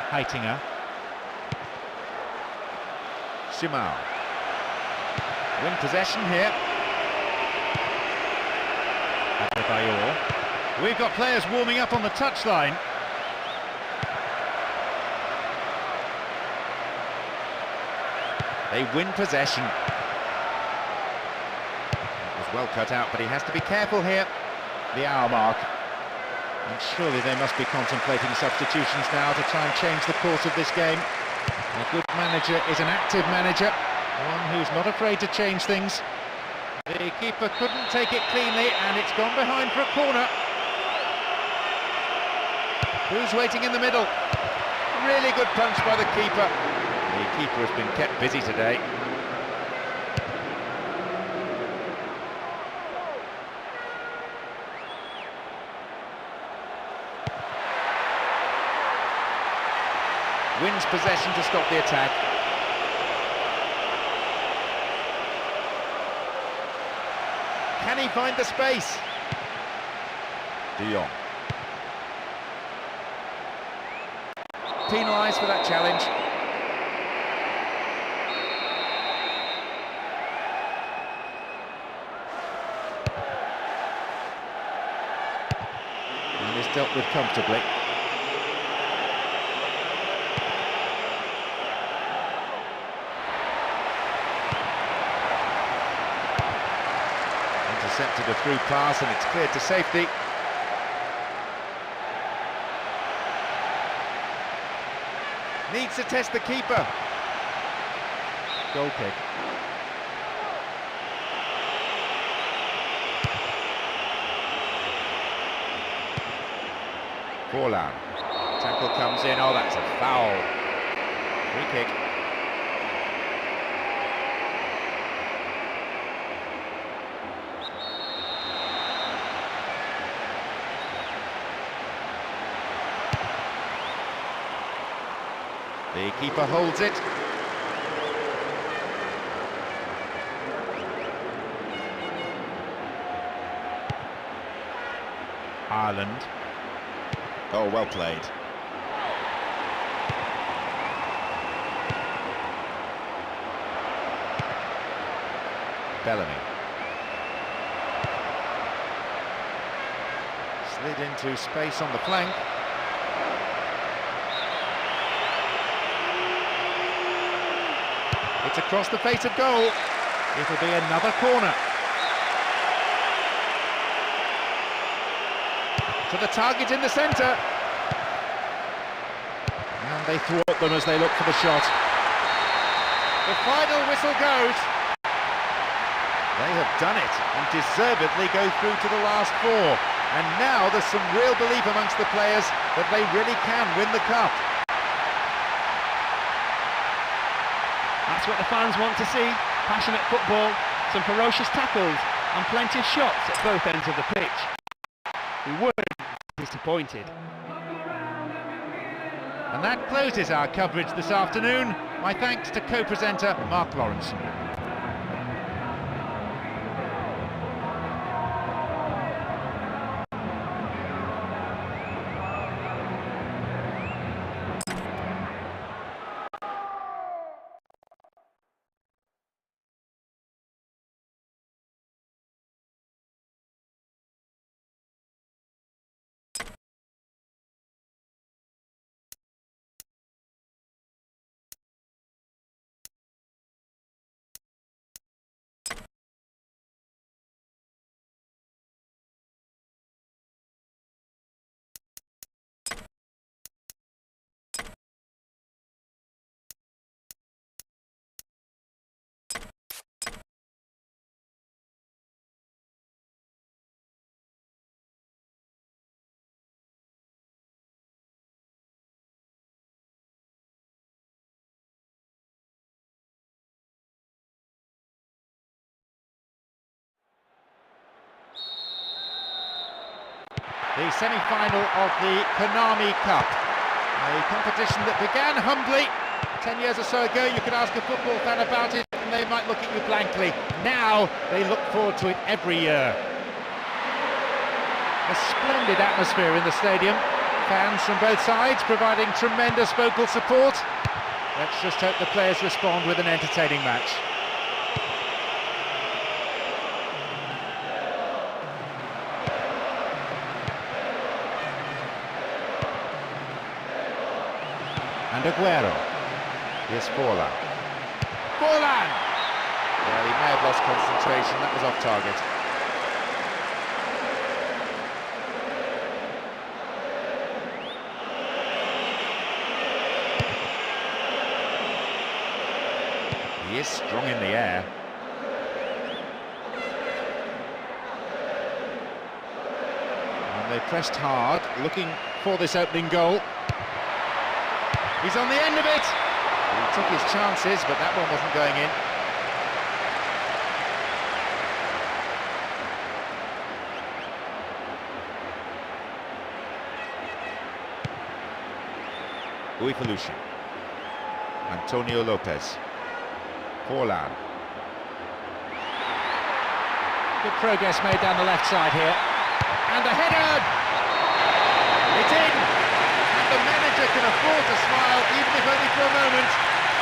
A: Heitinger. Simao. Win possession here. Adebayor. We've got players warming up on the touchline. They win possession. It was well cut out, but he has to be careful here. The hour mark. And surely they must be contemplating substitutions now to try and change the course of this game. A good manager is an active manager, one who's not afraid to change things. The keeper couldn't take it cleanly, and it's gone behind for a corner. Who's waiting in the middle? Really good punch by the keeper. The keeper has been kept busy today. Wins possession to stop the attack. Can he find the space? De Jong. Penalised for that challenge. And is dealt with comfortably. Intercepted a through pass and it's cleared to safety. Needs to test the keeper. Goal kick. BOLA. Tackle comes in. Oh, that's a foul. Free kick. The keeper holds it. Ireland. Oh, well played. Bellamy. Slid into space on the flank. It's across the face of goal. It'll be another corner. To the target in the centre. And they thwart them as they look for the shot. The final whistle goes. They have done it and deservedly go through to the last four. And now there's some real belief amongst the players that they really can win the cup.
B: That's what the fans want to see. Passionate football, some ferocious tackles and plenty of shots at both ends of the pitch. We were disappointed.
A: And that closes our coverage this afternoon. My thanks to co-presenter Mark Lawrence. The semi-final of the Konami Cup, a competition that began humbly 10 years or so ago. You could ask a football fan about it and they might look at you blankly. Now they look forward to it every year. A splendid atmosphere in the stadium, fans from both sides providing tremendous vocal support. Let's just hope the players respond with an entertaining match. And Aguero. Here's BOLA. Forlan! Well, he may have lost concentration, that was off target. He is strong in the air. And they pressed hard, looking for this opening goal. He's on the end of it! He took his chances, but that one wasn't going in. Uifalushi. Antonio Lopez. Forlan. Good progress made down the left side here. And the header! It's in! And the manager can afford to smile, even if only for a moment,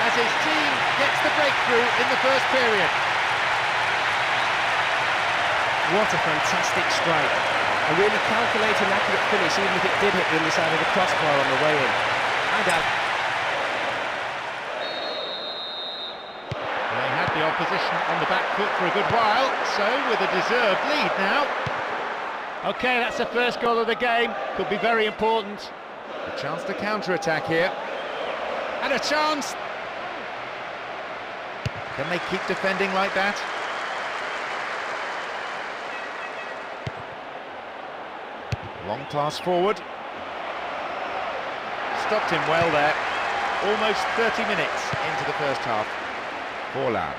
A: as his team gets the breakthrough in the first period.
B: What a fantastic strike. A really calculated and accurate finish, even if it did hit the underside of the crossbar on the way in. And out.
A: They had the opposition on the back foot for a good while, so with a deserved lead now.
B: OK, that's the first goal of the game. Could be very important.
A: A chance to counter-attack here. And a chance! Can they keep defending like that? Long pass forward. Stopped him well there. Almost 30 minutes into the first half. Forlan.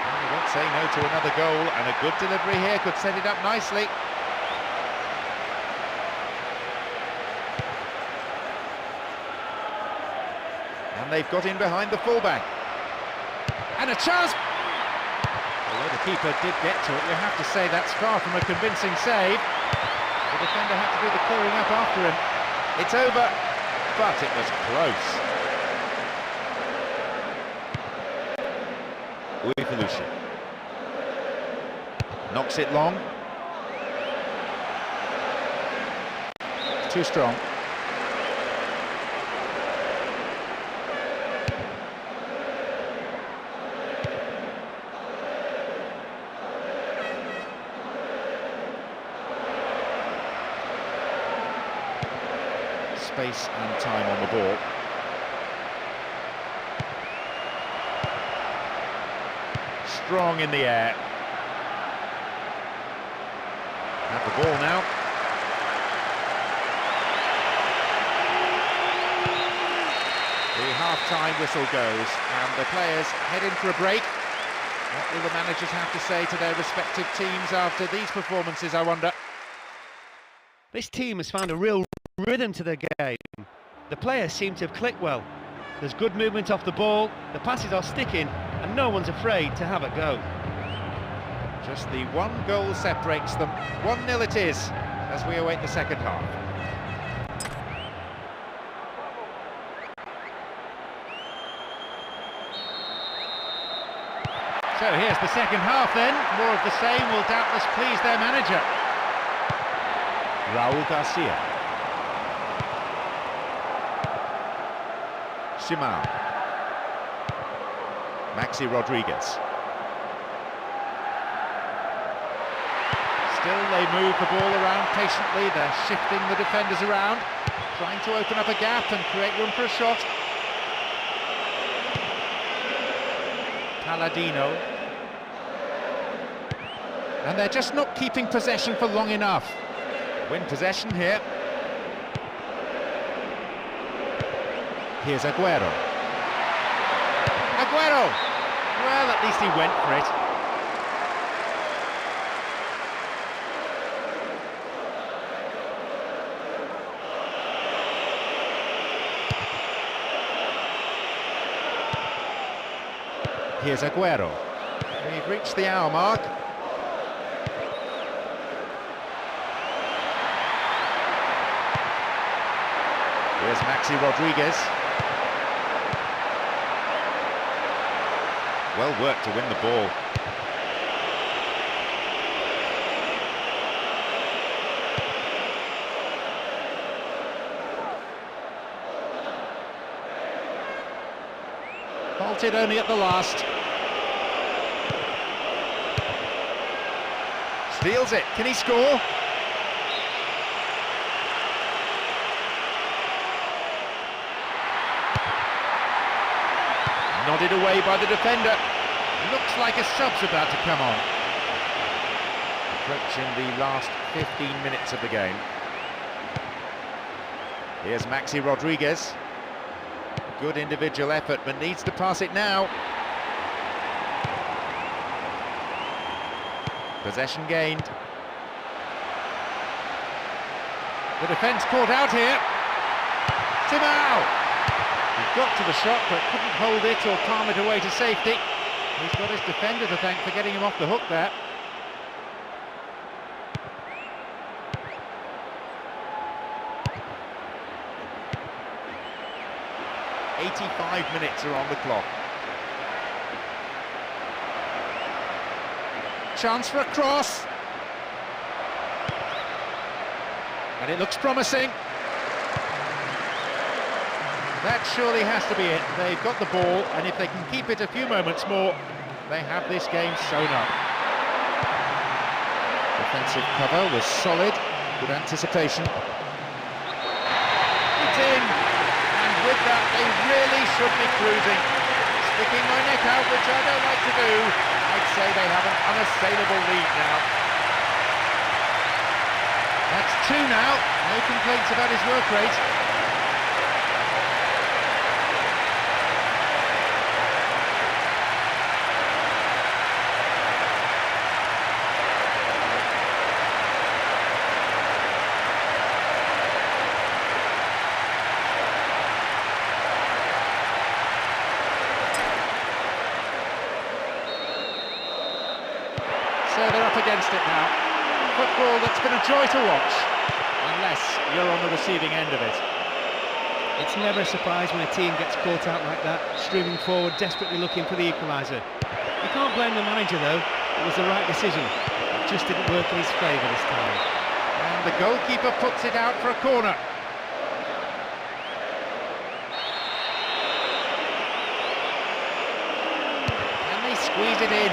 A: Well, you won't say no to another goal, and a good delivery here could set it up nicely. And they've got in behind the fullback. And a chance! Although the keeper did get to it, you have to say that's far from a convincing save. The defender had to do the clearing up after him. It's over, but it was close. Uifalushi. Knocks it long. Too strong. Space and time on the ball. Strong in the air. Have the ball now. The half-time whistle goes, and the players head in for a break. What will the managers have to say to their respective teams after these performances, I wonder?
B: This team has found a real rhythm to their game. The players seem to have clicked well. There's good movement off the ball, the passes are sticking, and no one's afraid to have a go.
A: Just the one goal separates them. 1-0 it is, as we await the second half. So here's the second half then. More of the same will doubtless please their manager. Raul Garcia. Simao. Maxi Rodriguez. Still they move the ball around patiently, they're shifting the defenders around, trying to open up a gap and create room for a shot. Palladino. And they're just not keeping possession for long enough. Win possession here. Here's Aguero. Aguero! Well, at least he went for it. Here's Aguero. We've reached the hour mark. Here's Maxi Rodriguez. Well worked to win the ball. Halted only at the last. Steals it. Can he score? Nodded away by the defender. Looks like a sub's about to come on. Approaching the last 15 minutes of the game. Here's Maxi Rodriguez. Good individual effort, but needs to pass it now. Possession gained. The defence caught out here. Simao! He got to the shot, but couldn't hold it or palm it away to safety. He's got his defender to thank for getting him off the hook there. "85 minutes are on the clock. Chance for a cross. And it looks promising. That surely has to be it. They've got the ball, and if they can keep it a few moments more, they have this game sewn up. Defensive cover was solid, good anticipation. It's in, and with that they really should be cruising. Sticking my neck out, which I don't like to do, I'd say they have an unassailable lead now. That's 2 now, no complaints about his work rate. So they're up against it now. Football that's been a joy to watch, unless you're on the receiving end of it.
B: It's never a surprise when a team gets caught out like that, streaming forward, desperately looking for the equaliser. You can't blame the manager though, it was the right decision. It just didn't work in his favour this time.
A: And the goalkeeper puts it out for a corner. Can they squeeze it in?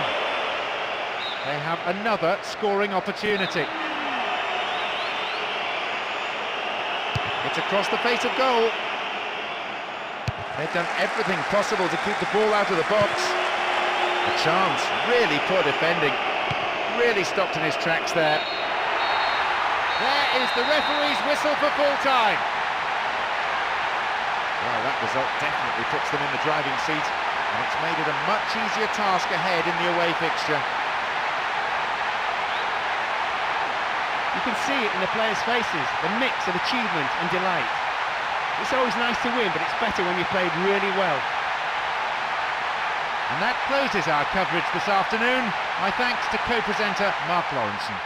A: They have another scoring opportunity. It's across the face of goal. They've done everything possible to keep the ball out of the box. A chance, really poor defending. Really stopped in his tracks there. There is the referee's whistle for full time. Well, that result definitely puts them in the driving seat. And it's made it a much easier task ahead in the away fixture.
B: You can see it in the players' faces, the mix of achievement and delight. It's always nice to win, but it's better when you played really well.
A: And that closes our coverage this afternoon. My thanks to co-presenter Mark Lawrenson.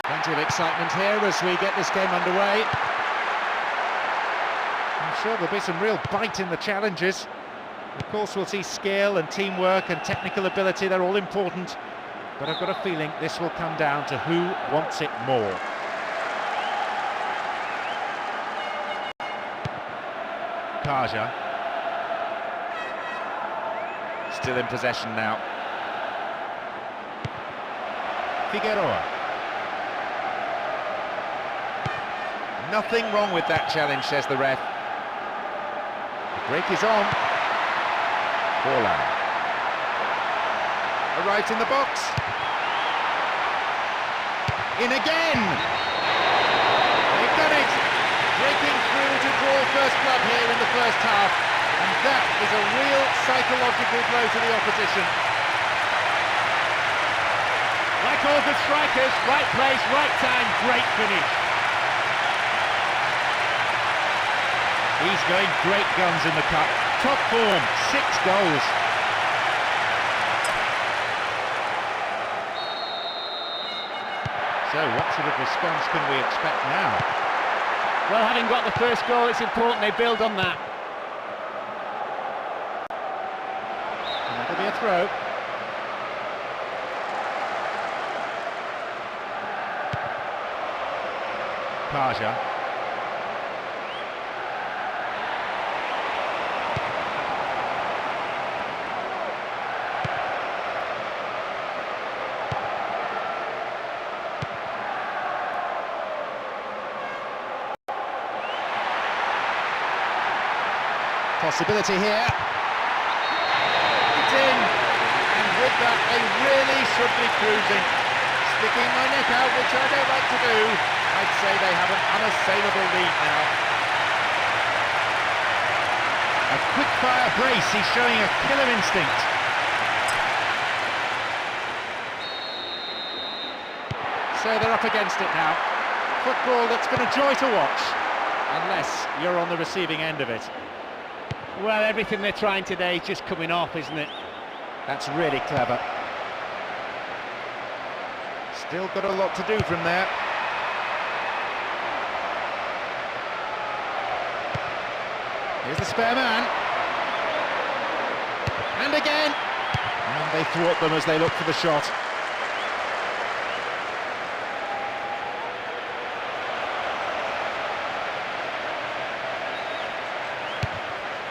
A: Plenty of excitement here as we get this game underway. I'm sure there'll be some real bite in the challenges. Of course, we'll see skill and teamwork and technical ability, they're all important. But I've got a feeling this will come down to who wants it more. Kaja. Still in possession now. Figueroa. Nothing wrong with that challenge, says the ref. The break is on. BOLA. Arrives in the box. In again! They've done it! Breaking through to draw first blood here in the first half. And that is a real psychological blow to the opposition.
B: Like all good strikers, right place, right time, great finish.
A: He's going great guns in the cup. Top form, 6 goals. So what sort of response can we expect now?
B: Well, having got the first goal, it's important they build on that.
A: And that'll be a throw. Paja. Possibility here. It's in. And with that, they really should be cruising. Sticking my neck out, which I don't like to do. I'd say they have an unassailable lead now. A quick-fire brace, he's showing a killer instinct. So they're up against it now. Football that's been a joy to watch, unless you're on the receiving end of it.
B: Well, everything they're trying today is just coming off, isn't it?
A: That's really clever. Still got a lot to do from there. Here's the spare man. And again. And they thwart them as they look for the shot.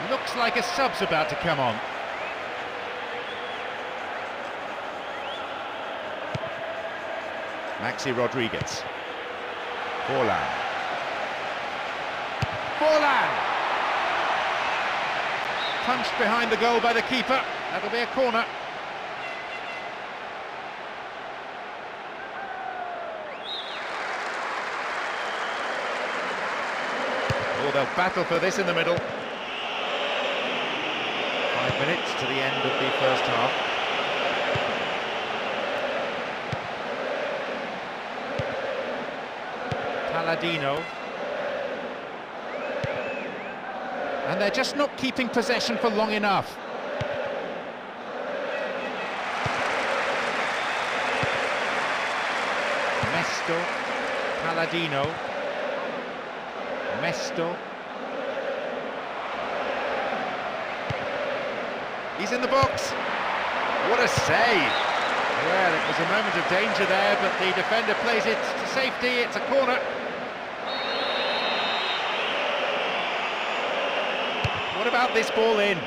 A: Looks like a sub's about to come on. Maxi Rodriguez. Forlan. Punched behind the goal by the keeper. That'll be a corner. Oh, they'll battle for this in the middle. 5 minutes to the end of the first half. Palladino. And they're just not keeping possession for long enough. Mesto. Palladino. Mesto. He's in the box. What a save. Well, it was a moment of danger there, but the defender plays it to safety. It's a corner. What about this ball in?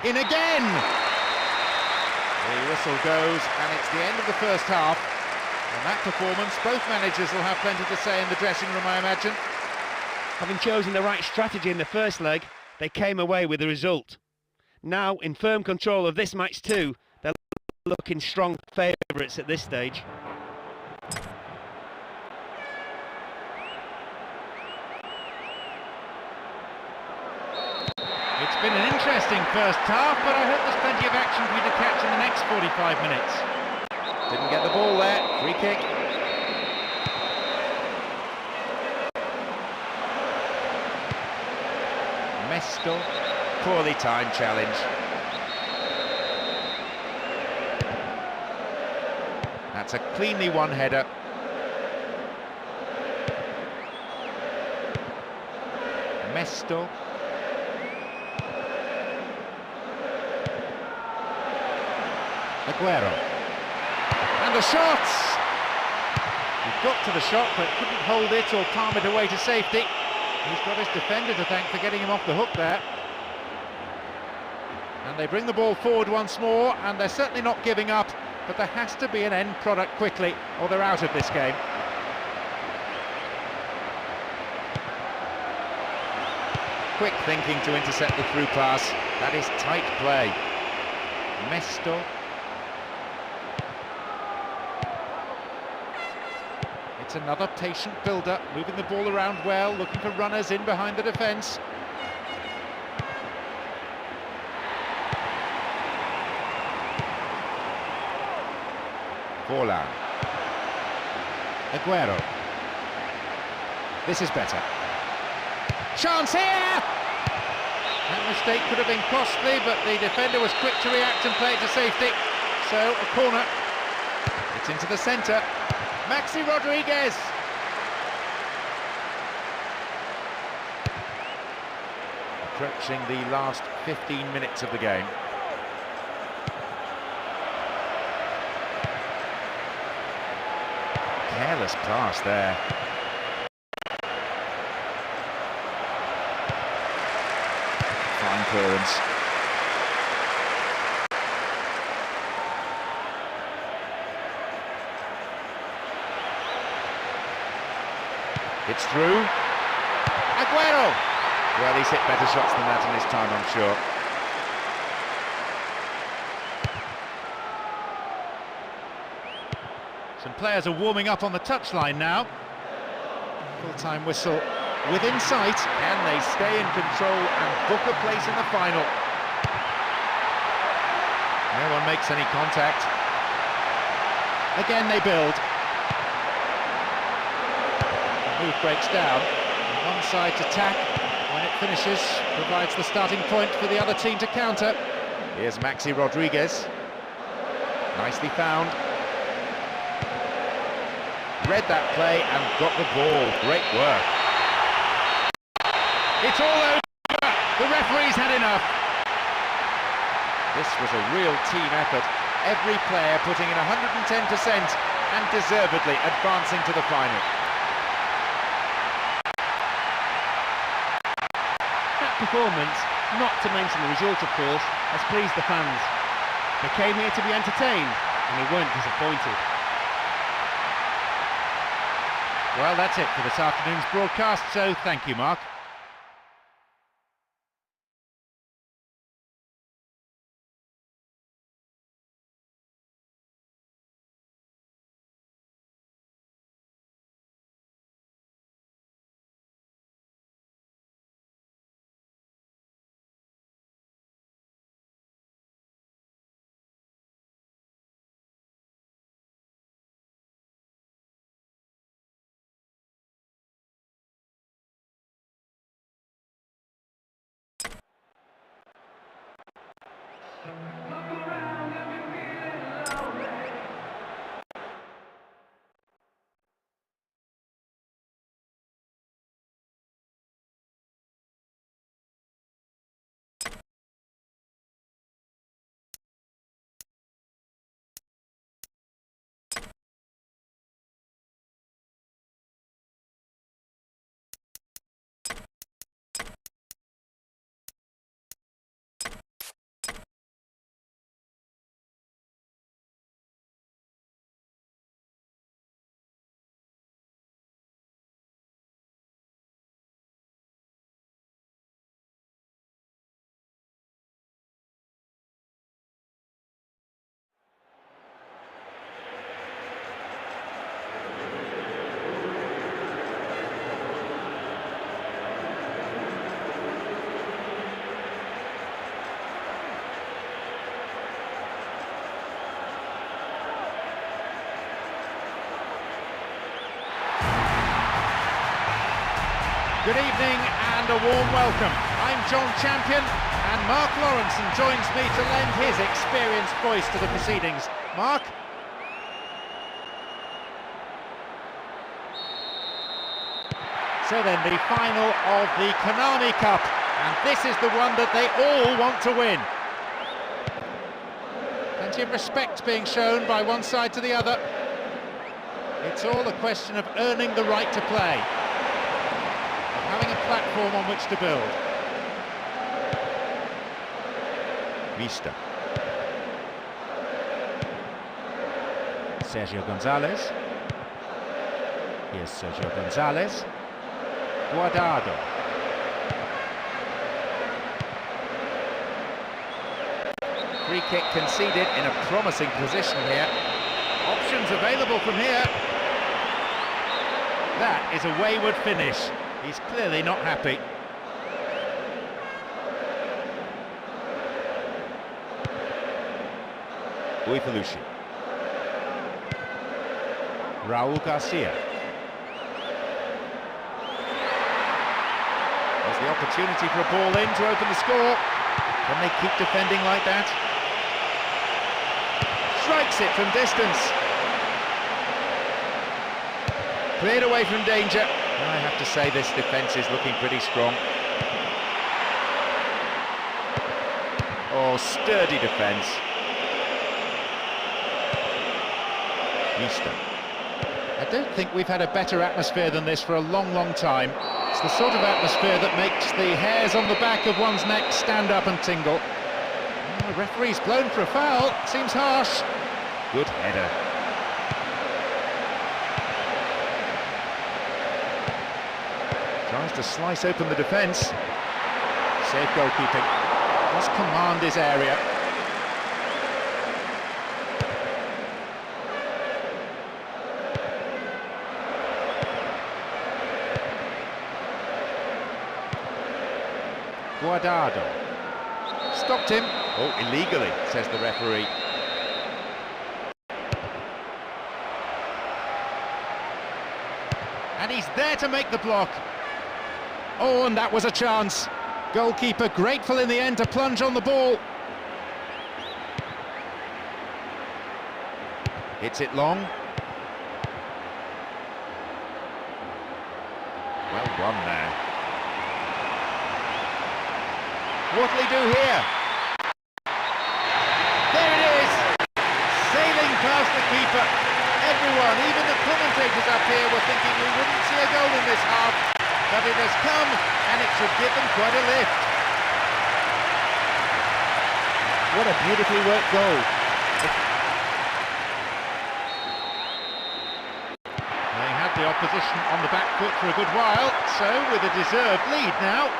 A: In again! The whistle goes, and it's the end of the first half. And that performance, both managers will have plenty to say in the dressing room, I imagine.
B: Having chosen the right strategy in the first leg, they came away with the result. Now, in firm control of this match too, they're looking strong favourites at this stage.
A: It's been an interesting first half, but I hope there's plenty of action for you to catch in the next 45 minutes. Didn't get the ball there, free kick. Mesto, poorly timed challenge. That's a cleanly won header. Mesto. Aguero. And the shots! He got to the shot but couldn't hold it or palm it away to safety. He's got his defender to thank for getting him off the hook there. And they bring the ball forward once more, and they're certainly not giving up, but there has to be an end product quickly or they're out of this game. Quick thinking to intercept the through pass. That is tight play. Mesto. It's another patient build-up, moving the ball around well, looking for runners in behind the defence. Forlan. Aguero. This is better. Chance here! That mistake could have been costly, but the defender was quick to react and play it to safety. So, a corner. It's into the centre. Maxi Rodriguez. Approaching the last 15 minutes of the game. Careless pass there.
C: fine clearance. It's through. Aguero! Well, he's hit better shots than that in his time, I'm sure.
A: Some players are warming up on the touchline now. Full-time whistle within sight.
C: Can they stay in control and book a place in the final?
A: No one makes any contact. Again they build. The move breaks down. One side to tack. When it finishes, provides the starting point for the other team to counter.
C: Here's Maxi Rodriguez. Nicely found. Read that play and got the ball. Great work.
A: It's all over. The referee's had enough.
C: This was a real team effort. Every player putting in 110% and deservedly advancing to the final.
B: That performance, not to mention the result of course, has pleased the fans. They came here to be entertained and they weren't disappointed.
A: Well, that's it for this afternoon's broadcast, so thank you, Mark. Good evening and a warm welcome. I'm John Champion and Mark Lawrenson joins me to lend his experienced voice to the proceedings. Mark? So then, the final of the Konami Cup, and this is the one that they all want to win. Plenty of respect being shown by one side to the other. It's all a question of earning the right to play. Having a platform on which to build.
C: Vista. Sergio Gonzalez. Here's Sergio Gonzalez. Guardado. Free kick conceded in a promising position here.
A: Options available from here. That is a wayward finish. He's clearly not happy.
C: Uifalushi. Raul Garcia.
A: There's the opportunity for a ball in to open the score. Can they keep defending like that? Strikes it from distance. Cleared away from danger.
C: I have to say this defence is looking pretty strong. Oh, sturdy defence. Vista.
A: I don't think we've had a better atmosphere than this for a long, long time. It's the sort of atmosphere that makes the hairs on the back of one's neck stand up and tingle. The referee's blown for a foul, seems harsh. Good header. Tries to slice open the defence. Safe goalkeeping. Does command his area. Guardado. Stopped him. Oh, illegally, says the referee. And he's there to make the block. Oh, and that was a chance. Goalkeeper grateful in the end to plunge on the ball. Hits it long. Well won there. What'll he do here? There it is! Sailing past the keeper. Everyone, even the commentators up here, were thinking we wouldn't see a goal in this half, but it has come, and it should give them quite a lift.
B: What a beautifully worked goal.
A: They had the opposition on the back foot for a good while, so with a deserved lead now.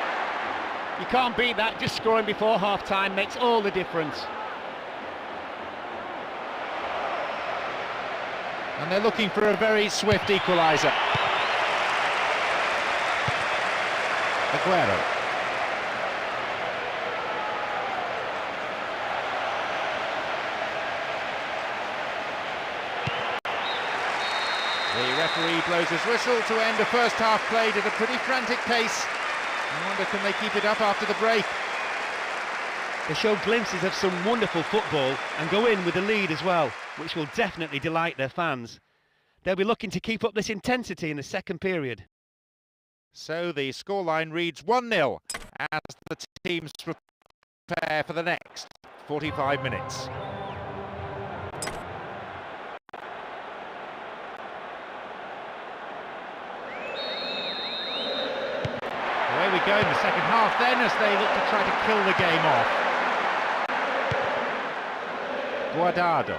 B: You can't beat that, just scoring before half-time makes all the difference.
A: And they're looking for a very swift equaliser. Aguero. The referee blows his whistle to end a first half played at a pretty frantic pace. I wonder, can they keep it up after the break?
B: They show glimpses of some wonderful football and go in with the lead as well, which will definitely delight their fans. They'll be looking to keep up this intensity in the second period.
A: So the scoreline reads 1-0 as the teams prepare for the next 45 minutes. Away we go in the second half then, as they look to try to kill the game off. Guardado.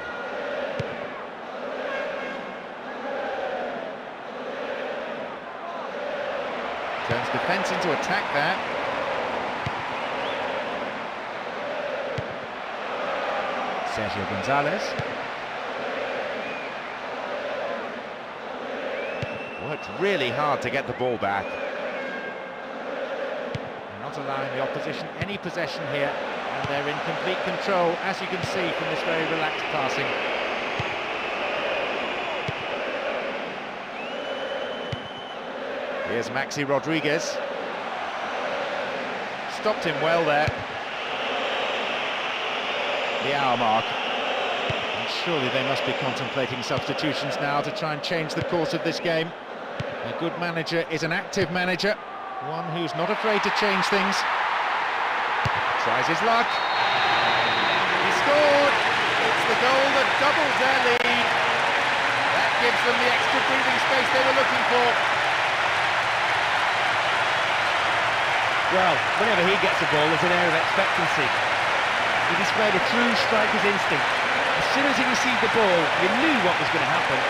A: Turns defence into attack there. Sergio Gonzalez. Worked really hard to get the ball back. Not allowing the opposition any possession here, and they're in complete control, as you can see from this very relaxed passing. Here's Maxi Rodriguez. Stopped him well there. The hour mark. And surely they must be contemplating substitutions now to try and change the course of this game. A good manager is an active manager. One who's not afraid to change things. Tries his luck. He scored! It's the goal that doubles their lead. That gives them the extra breathing space they were looking for.
B: Well, whenever he gets a ball, there's an air of expectancy. He displayed a true striker's instinct. As soon as he received the ball, you knew what was going to happen.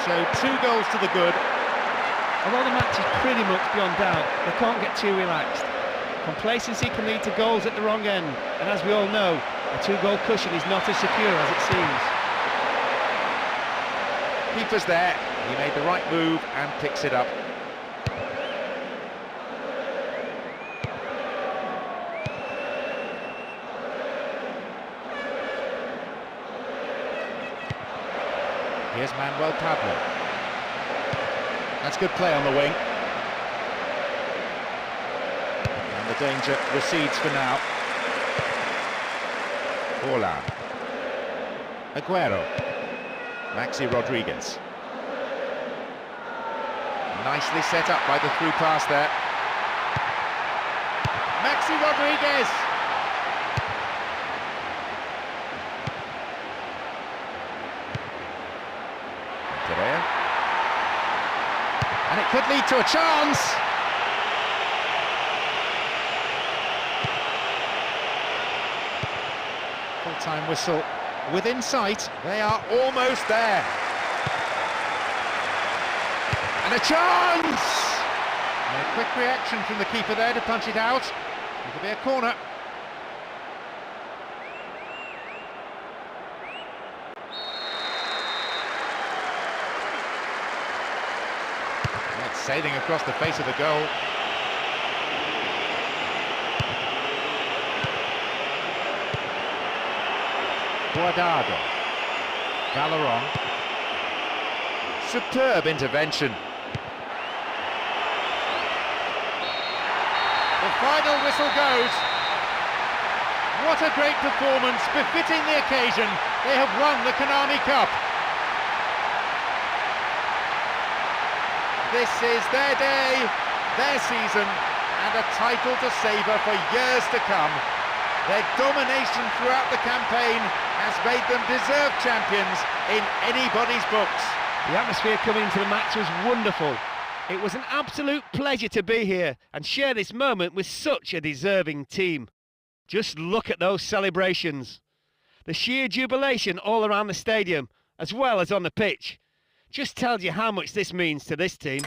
A: So 2 goals to the good.
B: Although the match is pretty much beyond doubt, they can't get too relaxed. Complacency can lead to goals at the wrong end, and as we all know, a 2-goal cushion is not as secure as it seems.
A: Keeper's there, he made the right move and picks it up. Here's Manuel Pablo. That's good play on the wing. And the danger recedes for now. BOLA. Aguero. Maxi Rodriguez. Nicely set up by the through pass there. Maxi Rodriguez! And it could lead to a chance. Full-time whistle within sight. They are almost there. And a chance! A quick reaction from the keeper there to punch it out. It could be a corner. That's sailing across the face of the goal. Guardado. Valeron. Superb intervention. The final whistle goes. What a great performance, befitting the occasion. They have won the Konami Cup. This is their day, their season, and a title to savour for years to come. Their domination throughout the campaign has made them deserved champions in anybody's books.
B: The atmosphere coming into the match was wonderful. It was an absolute pleasure to be here and share this moment with such a deserving team. Just look at those celebrations. The sheer jubilation all around the stadium, as well as on the pitch, just tells you how much this means to this team.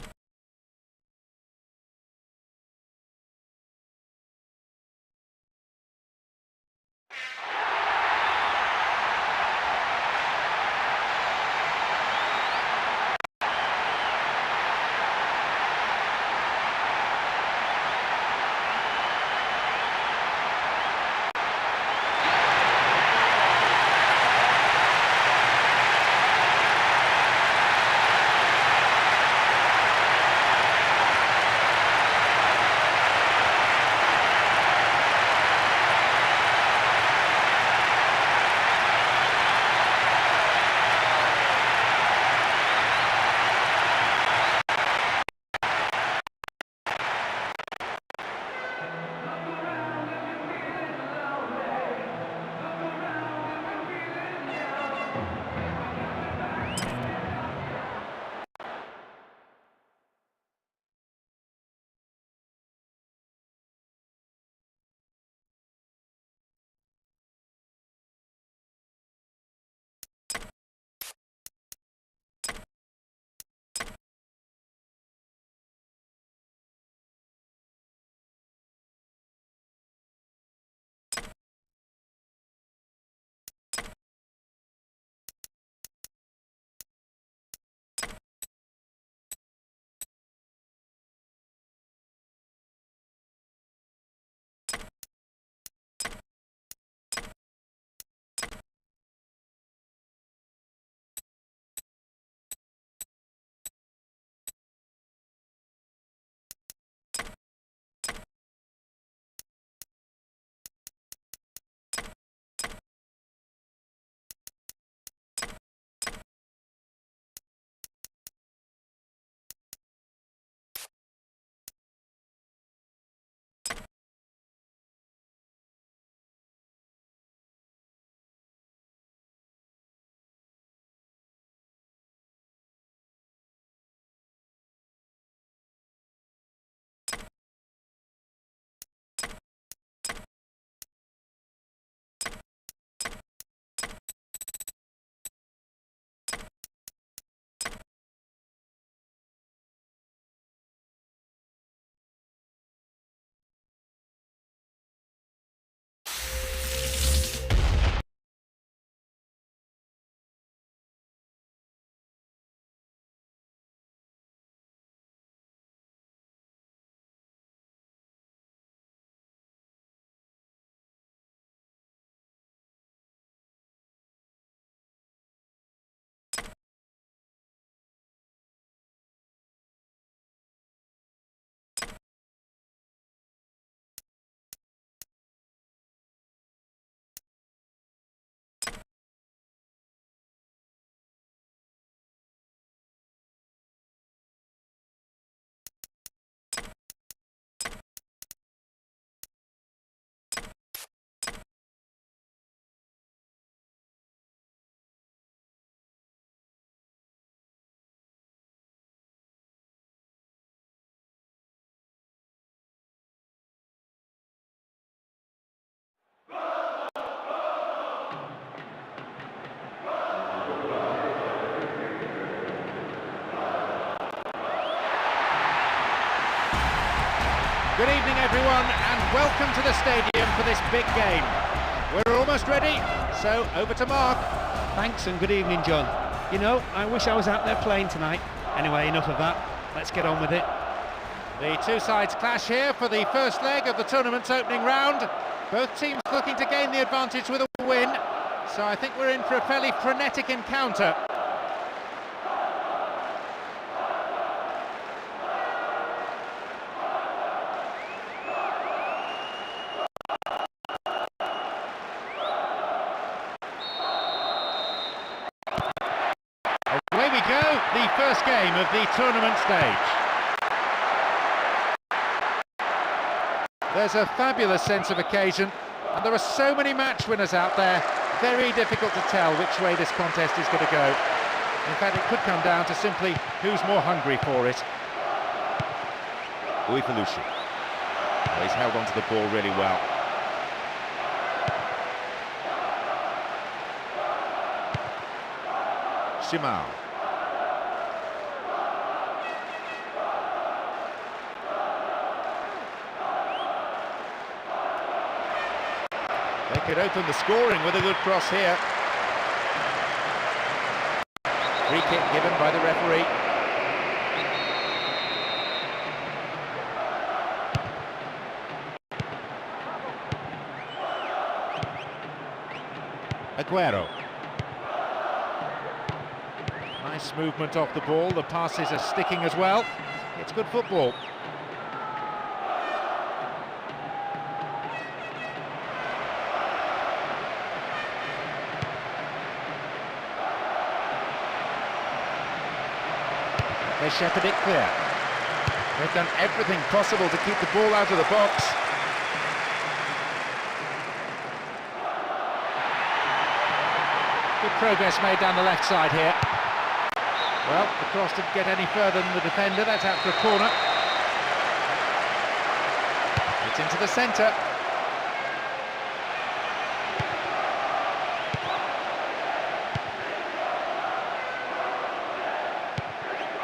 A: Good evening, everyone, and welcome to the stadium for this big game. We're almost ready, so over to Mark.
B: Thanks and good evening, John. You know, I wish I was out there playing tonight. Anyway, enough of that. Let's get on with it.
A: The two sides clash here for the first leg of the tournament's opening round. Both teams looking to gain the advantage with a win, so I think we're in for a fairly frenetic encounter. Away we go, the first game of the tournament stage. There's a fabulous sense of occasion, and there are so many match winners out there. Very difficult to tell which way this contest is going to go. In fact, it could come down to simply who's more hungry for it.
C: Uifalushi. Well, he's held onto the ball really well. Shimao. They could open the scoring with a good cross here. Free kick given by the referee. Aguero. Nice movement off the ball, the passes are sticking as well. It's good football. They shepherd it clear. They've done everything possible to keep the ball out of the box.
A: Good progress made down the left side here. Well, the cross didn't get any further than the defender. That's out for a corner. It's into the centre.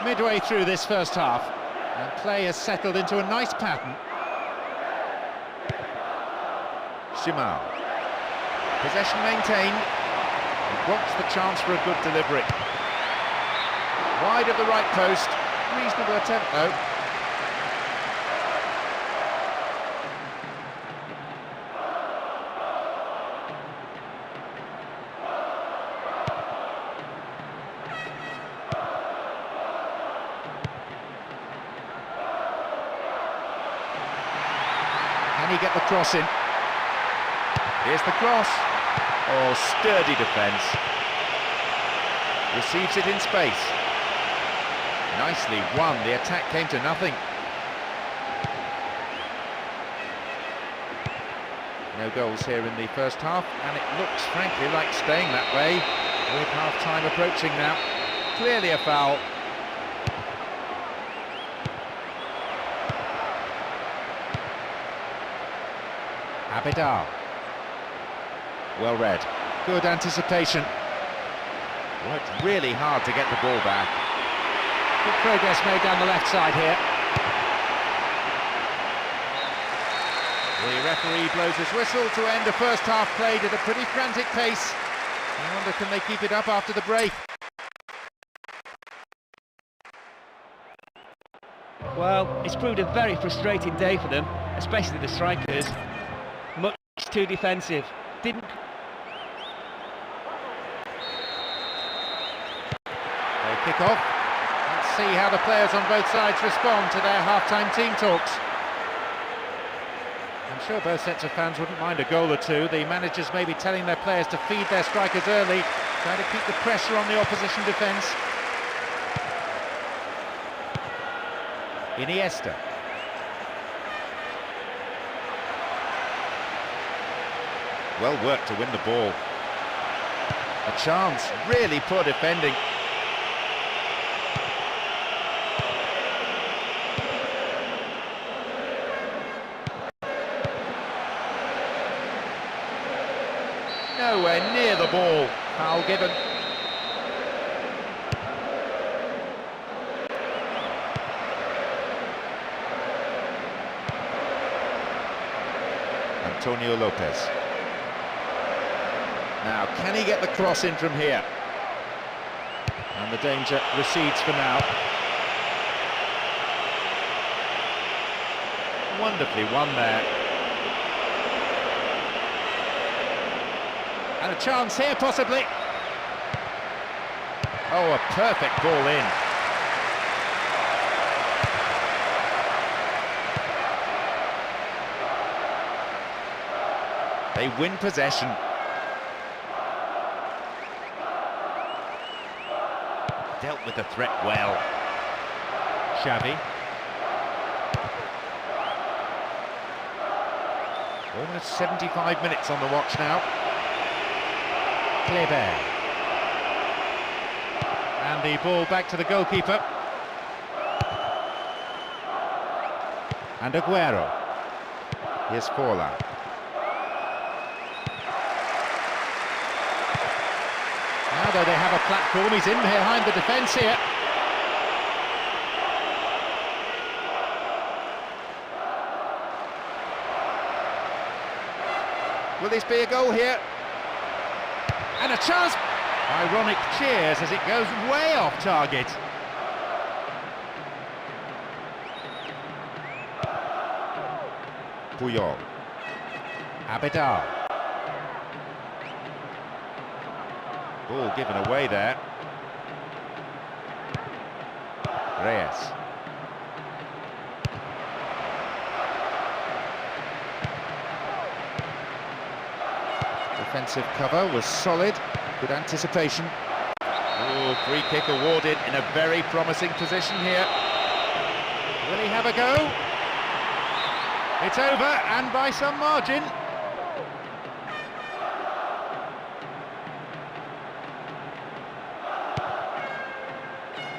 A: Midway through this first half, and play has settled into a nice pattern.
C: Shimao.
A: Possession maintained. He wants the chance for a good delivery. Wide of the right post. Reasonable attempt though. Can he get the cross in? Here's the cross.
C: Oh, sturdy defence. Receives it in space. Nicely won, the attack came to nothing. No goals here in the first half, and it looks frankly like staying that way with half-time approaching now. Clearly a foul.
A: Abidal.
C: Well read.
A: Good anticipation.
C: Worked really hard to get the ball back.
A: Good progress made down the left side here. The referee blows his whistle to end the first half played at a pretty frantic pace. I wonder, can they keep it up after the break?
B: Well, it's proved a very frustrating day for them, especially the strikers. Much too defensive. Didn't...
A: They kick off. Let's see how the players on both sides respond to their half-time team talks. I'm sure both sets of fans wouldn't mind a goal or two. The managers may be telling their players to feed their strikers early, trying to keep the pressure on the opposition defence. Iniesta.
C: Well worked to win the ball. A chance, really poor defending. Nowhere near the ball. Foul given. Antonio Lopez. Now, can he get the cross in from here? And the danger recedes for now. Wonderfully won there. And a chance here, possibly. Oh, a perfect ball in. They win possession. Dealt with the threat well. Xavi. Almost 75 minutes on the watch now. Kleber. And the ball back to the goalkeeper. And Aguero. Here's Forlan. Now though they have a platform, he's in behind the defence here. Will this be a goal here? And a chance! Ironic cheers as it goes way off target. Puyol. Abidal. Ball given away there. Reyes. Defensive cover was solid, good anticipation. Oh, free kick awarded in a very promising position here. Will he have a go? It's over, and by some margin.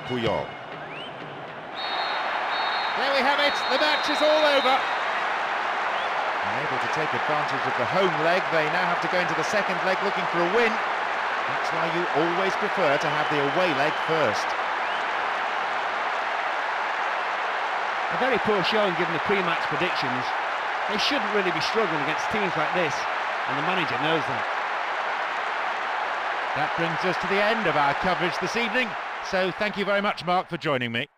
C: Puyol. There we have it, the match is all over. Unable to take advantage of the home leg, they now have to go into the second leg looking for a win. That's why you always prefer to have the away leg first.
B: A very poor showing given the pre-match predictions. They shouldn't really be struggling against teams like this, and the manager knows that.
A: That brings us to the end of our coverage this evening, so thank you very much, Mark, for joining me.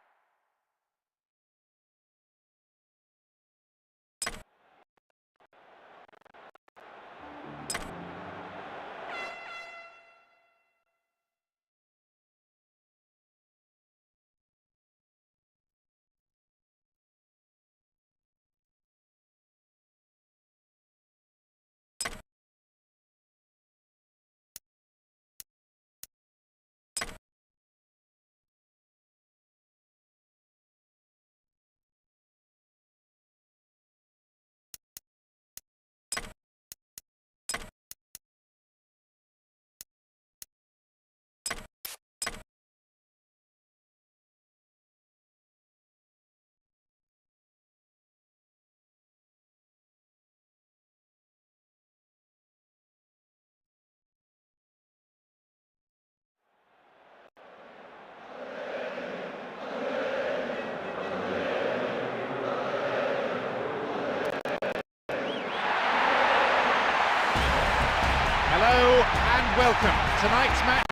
A: Hello and welcome. Tonight's match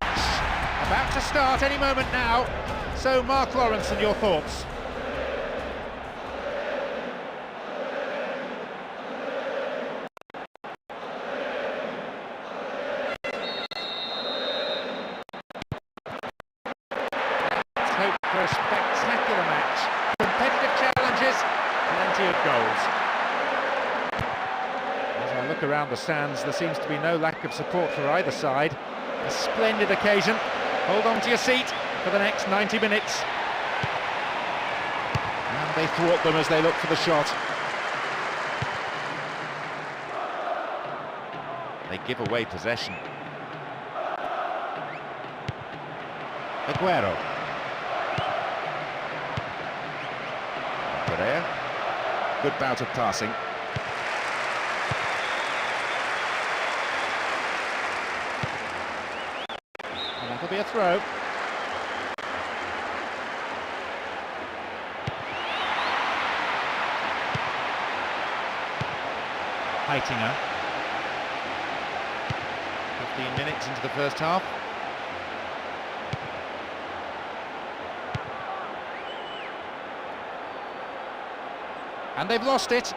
A: about to start any moment now. So, Mark Lawrence, and your thoughts? Let's hope for a spectacular match. Competitive challenges, plenty of goals. As I look around the stands, there seems to be no lack of support for either side. A splendid occasion. Hold on to your seat for the next 90 minutes. And they thwart them as they look for the shot. They give away possession. Aguero. Pereira. Good bout of passing. And that'll be a throw. Heitinger. 15 minutes into the first half. And they've lost it.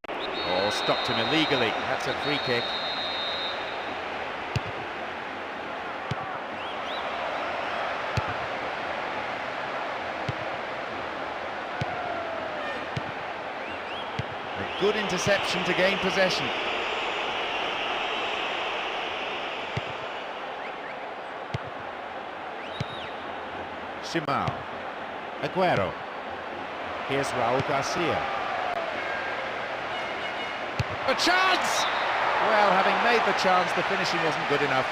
A: Oh, stopped him illegally. That's a free kick. A good interception to gain possession. Simao. Aguero. Here's Raul Garcia. A chance! Well, having made the chance, the finishing wasn't good enough.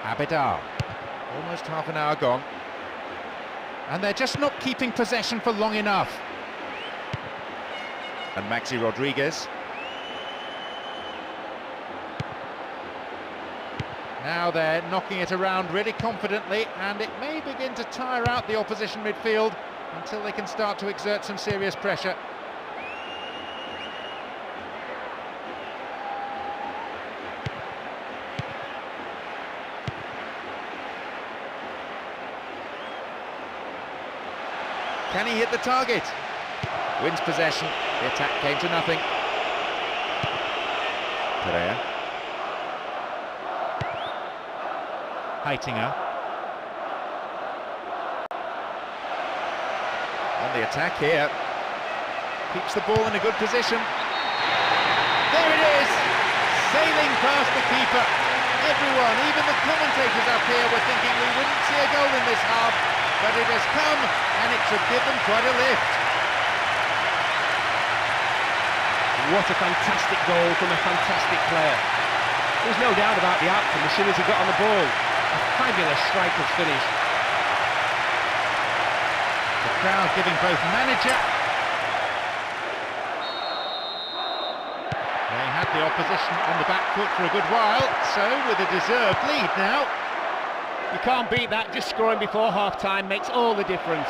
A: Abidal. Almost half an hour gone. And they're just not keeping possession for long enough. And Maxi Rodriguez. Now they're knocking it around really confidently, and it may begin to tire out the opposition midfield until they can start to exert some serious pressure. Can he hit the target? Wins possession. The attack came to nothing. Pereira. Heitinger. On the attack here. Keeps the ball in a good position. There it is! Sailing past the keeper. Everyone, even the commentators up here, were thinking we wouldn't see a goal in this half, but it has come, and it should give them quite a lift.
B: What a fantastic goal from a fantastic player. There's no doubt about the outcome as soon as he got on the ball. A fabulous striker's finish.
A: The crowd giving both manager. They had the opposition on the back foot for a good while, so with a deserved lead now.
B: You can't beat that, just scoring before half-time makes all the difference.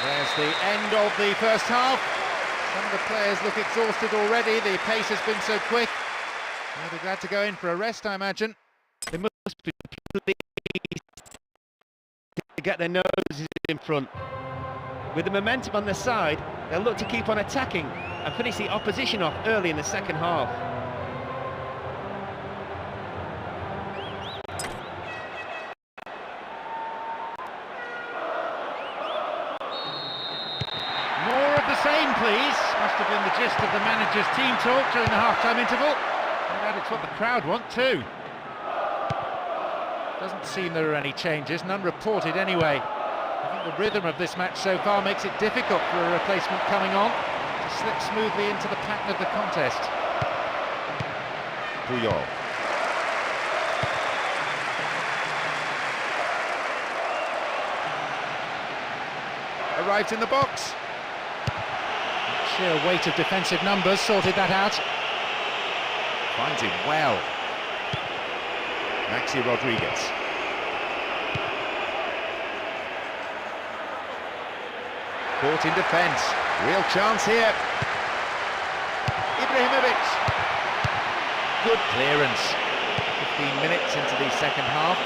A: There's the end of the first half. Some of the players look exhausted already, the pace has been so quick. They'll be glad to go in for a rest, I imagine.
B: They must be pleased to get their noses in front. With the momentum on their side, they'll look to keep on attacking and finish the opposition off early in the second half.
A: More of the same, please. Must have been the gist of the manager's team talk during the half-time interval. And it's what the crowd want too. Doesn't seem there are any changes, none reported anyway. I think the rhythm of this match so far makes it difficult for a replacement coming on to slip smoothly into the pattern of the contest. Puyol. Arrives in the box. Sheer weight of defensive numbers sorted that out. Finds him well. Maxi Rodriguez. Caught in defence. Real chance here. Ibrahimovic. Good clearance. 15 minutes into the second half.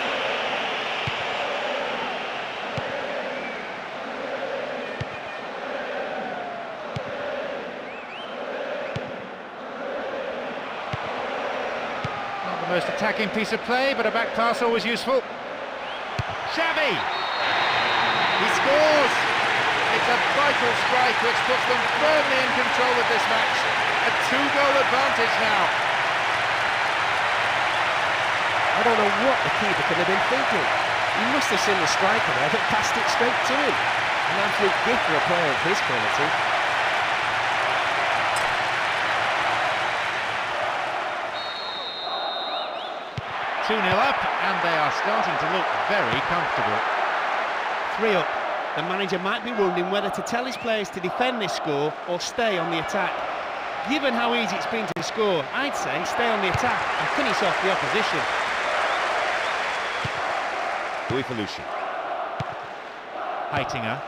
A: Most attacking piece of play, but a back pass always useful. Xavi! He scores! It's a vital strike which puts them firmly in control of this match. A 2-goal advantage now.
B: I don't know what the keeper could have been thinking. He must have seen the striker there that passed it straight to him. An absolute gift for a player of his quality.
A: 2-0 up, and they are starting to look very comfortable.
B: 3 up. The manager might be wondering whether to tell his players to defend this score or stay on the attack. Given how easy it's been to score, I'd say stay on the attack and finish off the opposition.
A: Louis Felucci. Heitinger.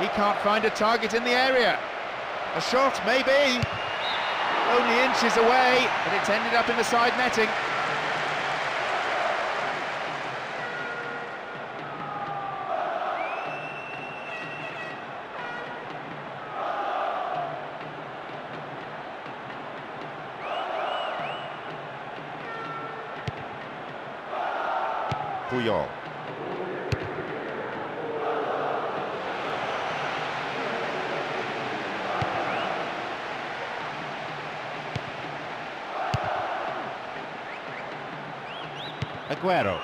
A: He can't find a target in the area. A shot, maybe. Only inches away, but it's ended up in the side netting. Puyol. Aguero.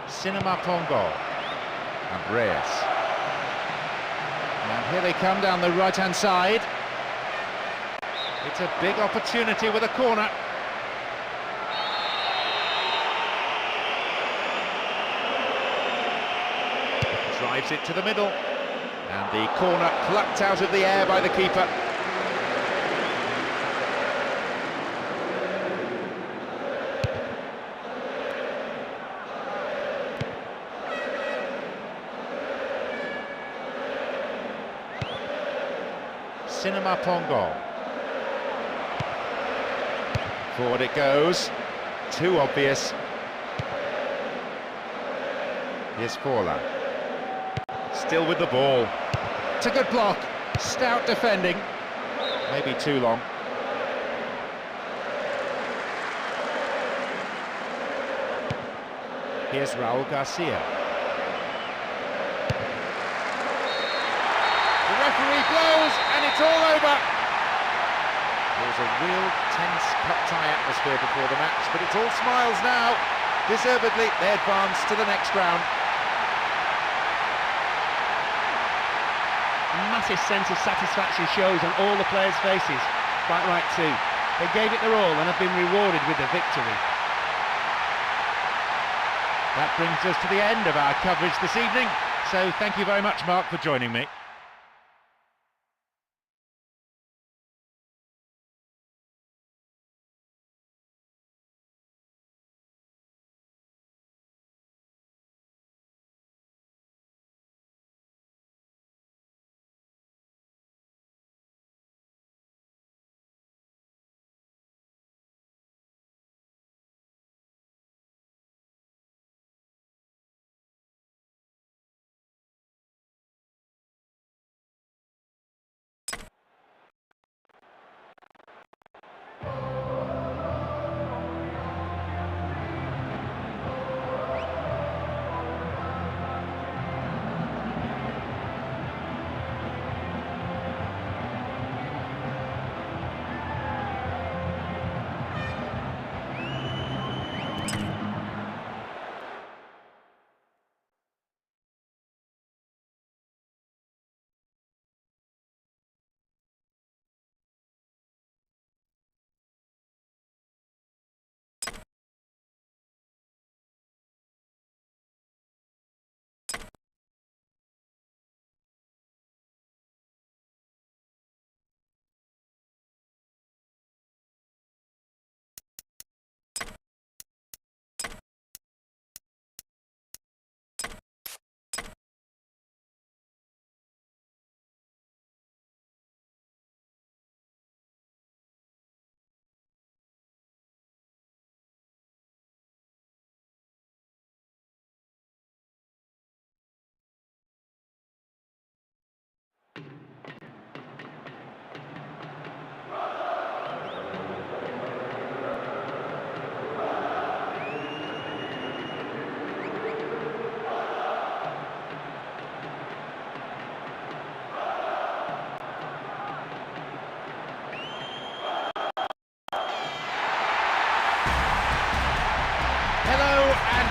A: Cinema Pongo. Andreas. And here they come down the right-hand side. It's a big opportunity with a corner. Drives it to the middle. And the corner plucked out of the air by the keeper. Cinema Pongo. Forward it goes. Too obvious. Here's BOLA. Still with the ball. It's a good block. Stout defending. Maybe too long. Here's Raul Garcia. The referee blows, and it's all over. There was a real tense cup-tie atmosphere before the match, but it's all smiles now. Deservedly, they advance to the next round.
B: A massive sense of satisfaction shows on all the players' faces. Quite right too. They gave it their all and have been rewarded with the victory.
A: That brings us to the end of our coverage this evening. So thank you very much, Mark, for joining me.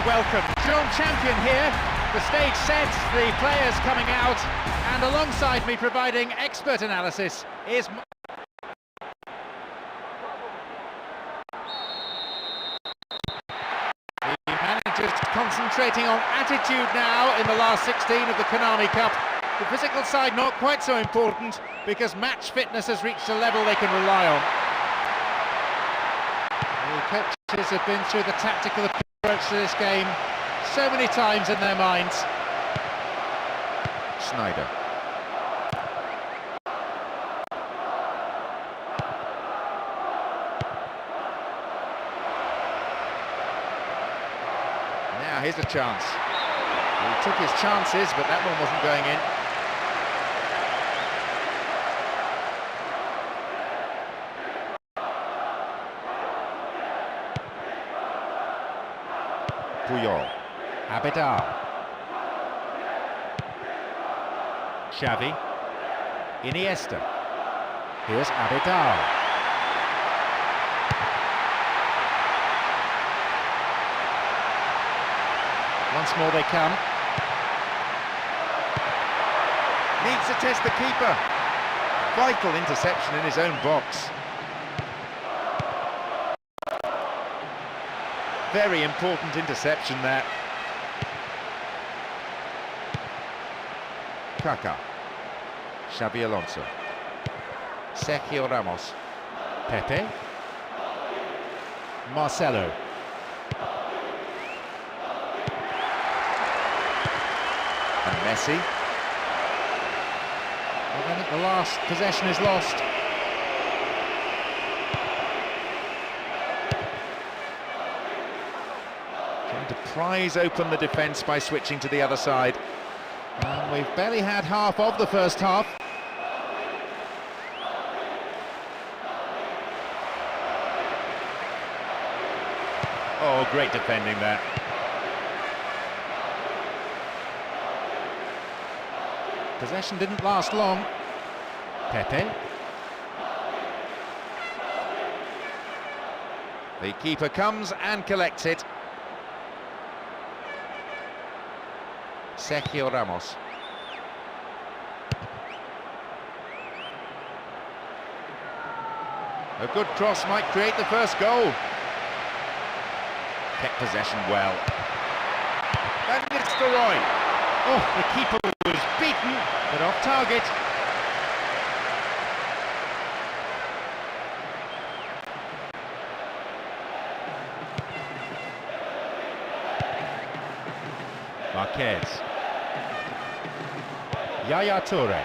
A: Welcome. John Champion here. The stage set, the players coming out, and alongside me providing expert analysis is... The manager's concentrating on attitude now in the last 16 of the Konami Cup. The physical side not quite so important because match fitness has reached a level they can rely on. The coach Coaches have been through the tactical approach to this game so many times in their minds.
C: Snyder. Now here's a chance. He took his chances, but that one wasn't going in. Puyol. Abidal. Xavi. Iniesta. Here's Abidal. Once more they come. Needs to test the keeper. Vital interception in his own box. Very important interception there. Kaká. Xabi Alonso. Sergio Ramos. Pepe. Marcelo. And Messi. And then at the last, possession is lost. Trying to prise open the defence by switching to the other side. And we've barely had half of the first half. Oh, great defending there. Possession didn't last long. Pepe. The keeper comes and collects it. Sergio Ramos. A good cross might create the first goal. Kept possession well. And it's the right. Oh, the keeper was beaten, but off target. Marquez. Yaya Toure.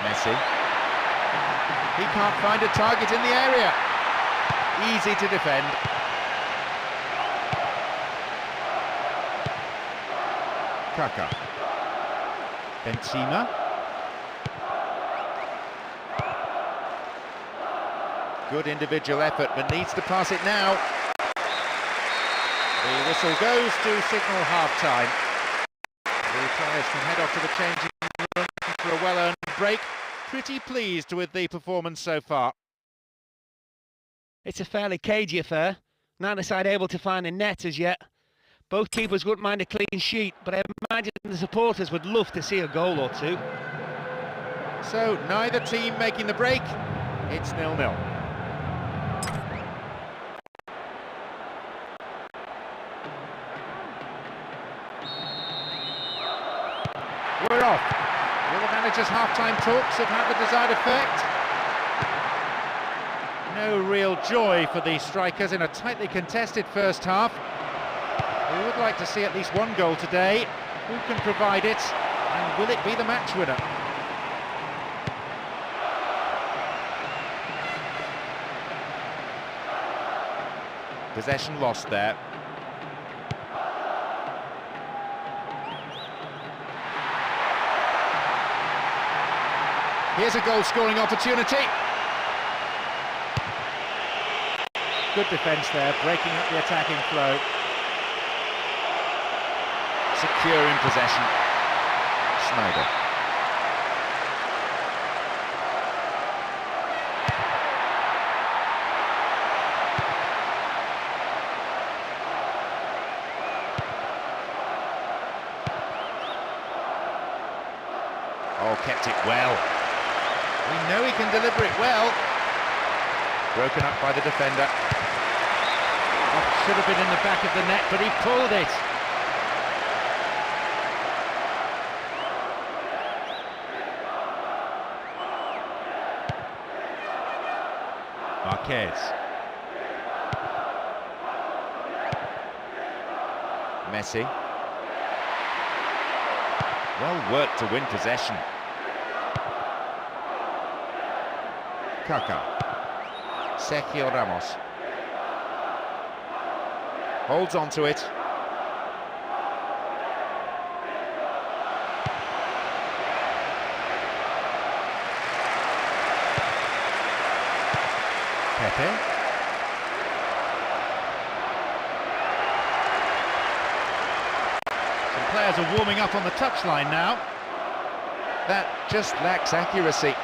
C: Messi. He can't find a target in the area. Easy to defend. Kaká. Benzema. Good individual effort, but needs to pass it now. The whistle goes to signal half-time. The players can head off to the changing room for a well-earned break. Pretty pleased with the performance so far.
B: It's a fairly cagey affair. Neither side able to find a net as yet. Both keepers wouldn't mind a clean sheet, but I imagine the supporters would love to see a goal or two.
A: So, neither team making the break. It's 0-0. We're off. Will the manager's half-time talks have had the desired effect? No real joy for the strikers in a tightly contested first half. We would like to see at least one goal today. Who can provide it? And will it be the match winner? Possession lost there. Here's a goal-scoring opportunity. Good defence there, breaking up the attacking flow. Secure in possession. Snyder. Oh, kept it well. We know he can deliver it well. Broken up by the defender. Oh, should have been in the back of the net, but he pulled it. Marquez.
C: Messi. Well worked to win possession. Kaká. Sergio Ramos. Holds on to it. Pepe.
A: Some players are warming up on the touchline now.
C: That just lacks accuracy.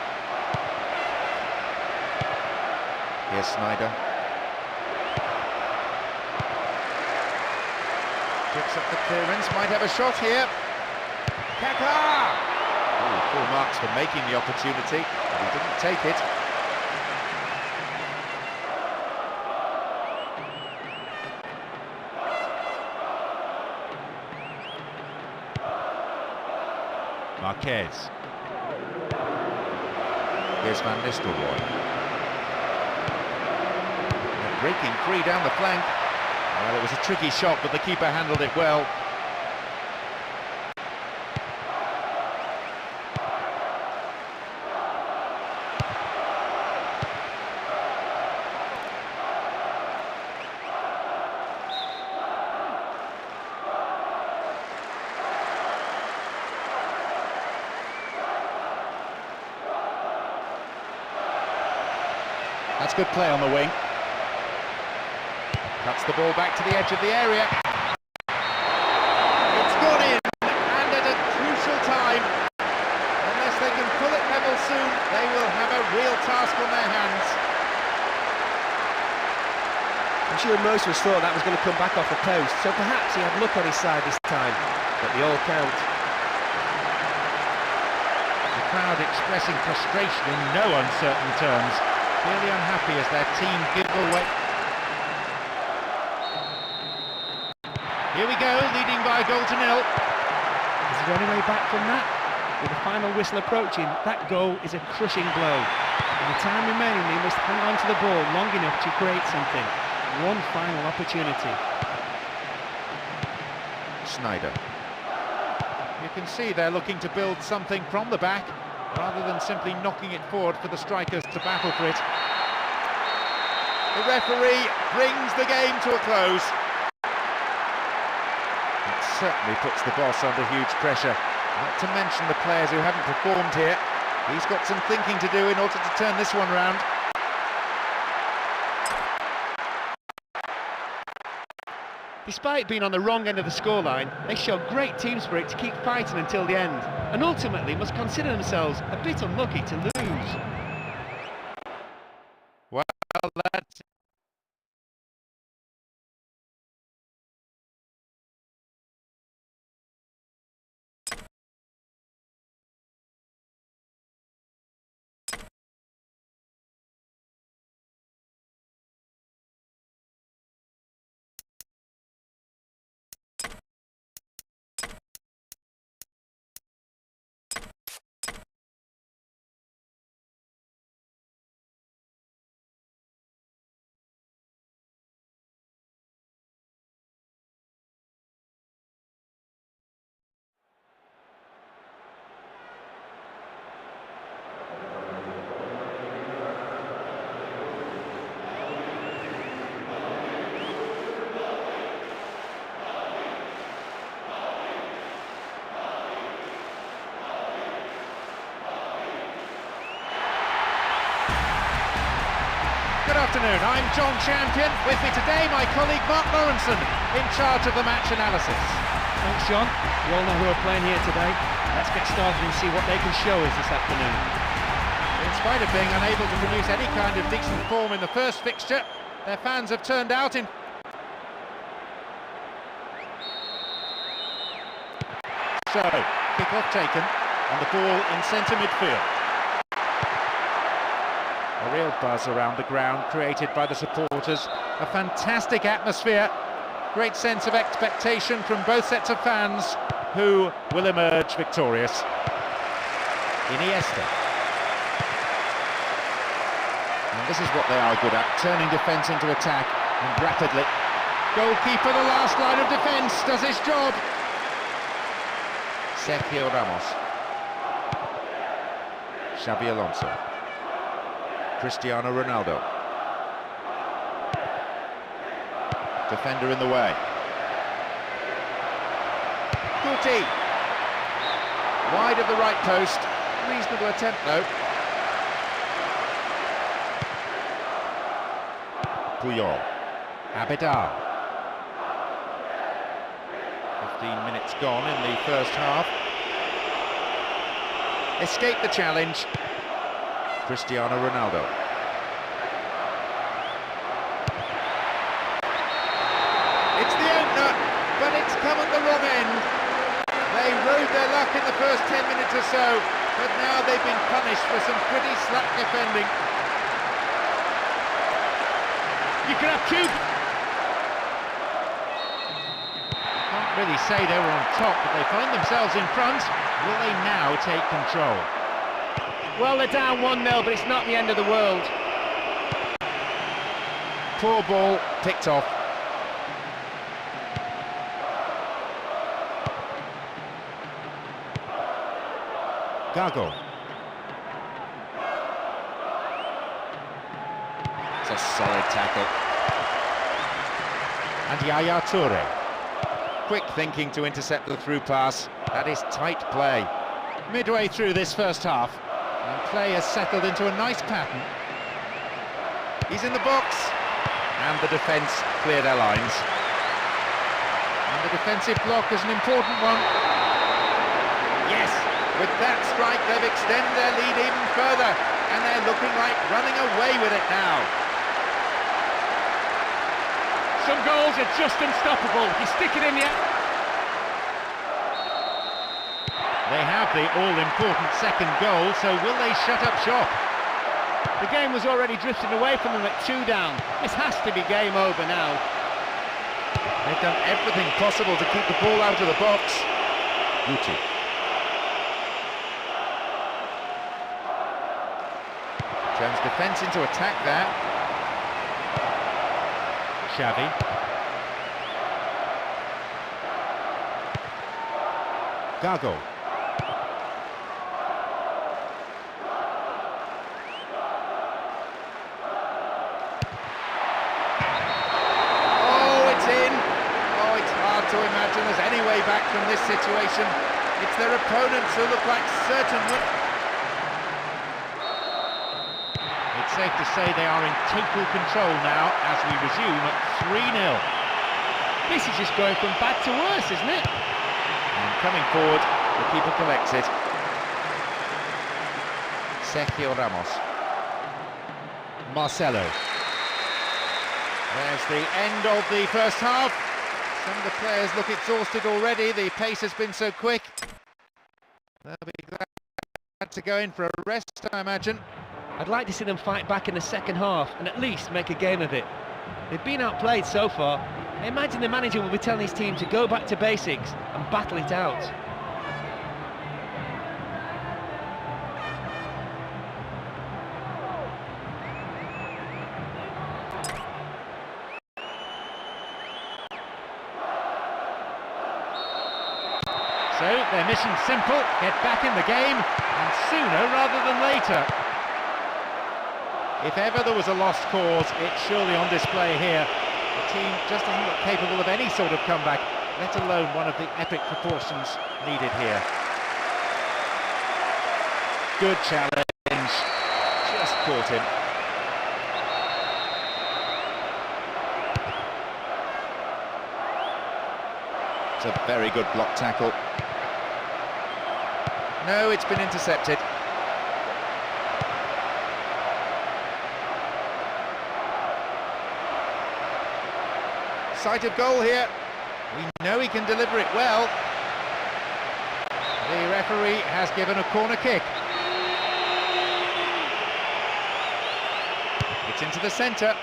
C: Here's Snyder. Picks up the clearance, might have a shot here. Kaká! Oh, full marks for making the opportunity, but he didn't take it.
A: Marquez.
C: Here's Van Nistelrooy. They're breaking free down the flank. Well, it was a tricky shot, but the keeper handled it well.
A: That's good play on the wing.
C: Cuts the ball back to the edge of the area. It's gone in, and at a crucial time. Unless they can pull it level soon, they will have a real task on their hands.
B: I'm sure most of us thought that was going to come back off the post, so perhaps he had luck on his side this time, but they all count.
A: The crowd expressing frustration in no uncertain terms, clearly unhappy as their team give away. Here we go, leading by a goal to nil.
B: Is there any way back from that? With the final whistle approaching, that goal is a crushing blow. In the time remaining, they must hang on to the ball long enough to create something. One final opportunity.
C: Snyder.
A: You can see they're looking to build something from the back, rather than simply knocking it forward for the strikers to battle for it.
C: The referee brings the game to a close. It certainly puts the boss under huge pressure, not to mention the players who haven't performed here. He's got some thinking to do in order to turn this one round.
B: Despite being on the wrong end of the scoreline, they showed great team spirit to keep fighting until the end, and ultimately must consider themselves a bit unlucky to lose.
C: Well, that's
A: Good afternoon, I'm John Champion. With me today, my colleague Mark Lawrenson, in charge of the match analysis.
B: Thanks, John. You all know who are playing here today. Let's get started and see what they can show us this afternoon.
A: In spite of being unable to produce any kind of decent form in the first fixture, their fans have turned out in... So, kick-off taken, and the ball in centre midfield. A real buzz around the ground created by the supporters, a fantastic atmosphere, great sense of expectation from both sets of fans, who will emerge victorious.
C: Iniesta. And this is what they are good at, turning defence into attack, and rapidly.
A: Goalkeeper, the last line of defence, does his job.
C: Sergio Ramos. Xabi Alonso. Cristiano Ronaldo. Defender in the way. Guti. Wide of the right post. Reasonable attempt though. Puyol. Abidal. 15 minutes gone in the first half. Escape the challenge. Cristiano Ronaldo. It's the opener, but it's come at the wrong end. They rode their luck in the first 10 minutes or so, but now they've been punished for some pretty slack defending.
B: You can have two.
A: Can't really say they were on top, but they find themselves in front. Will they now take control?
B: Well, they're down 1-0, but it's not the end of the world.
C: Poor ball, picked off. Gago. It's a solid tackle. And Yaya Toure. Quick thinking to intercept the through pass. That is tight play.
A: Midway through this first half, and play has settled into a nice pattern.
C: He's in the box. And the defence clear their lines.
A: And the defensive block is an important one.
C: Yes, with that strike they've extended their lead even further, and they're looking like running away with it now.
B: Some goals are just unstoppable. You stick it in the...
A: They have the all-important second goal, so will they shut up shop?
B: The game was already drifting away from them at 2 down. This has to be game over now.
C: They've done everything possible to keep the ball out of the box. Guti. Turns defence into attack there.
A: Xavi.
C: Gago. To imagine there's any way back from this situation. It's their opponents who look like certain
A: It's safe to say they are in total control now as we resume at 3-0.
B: This is just going from bad to worse, isn't it?
C: And coming forward, the keeper collects it. Sergio Ramos.
A: Marcelo.
C: There's the end of the first half. Some of the players look exhausted already. The pace has been so quick. They'll be glad to go in for a rest, I imagine.
B: I'd like to see them fight back in the second half and at least make a game of it. They've been outplayed so far. I imagine the manager will be telling his team to go back to basics and battle it out.
A: So their mission's simple, get back in the game, and sooner rather than later. If ever there was a lost cause, it's surely on display here. The team just doesn't look capable of any sort of comeback, let alone one of the epic proportions needed here. Good challenge, just caught him.
C: It's a very good block tackle. No, it's been intercepted. Sight of goal here. We know he can deliver it well.
A: The referee has given a corner kick.
C: It's into the centre.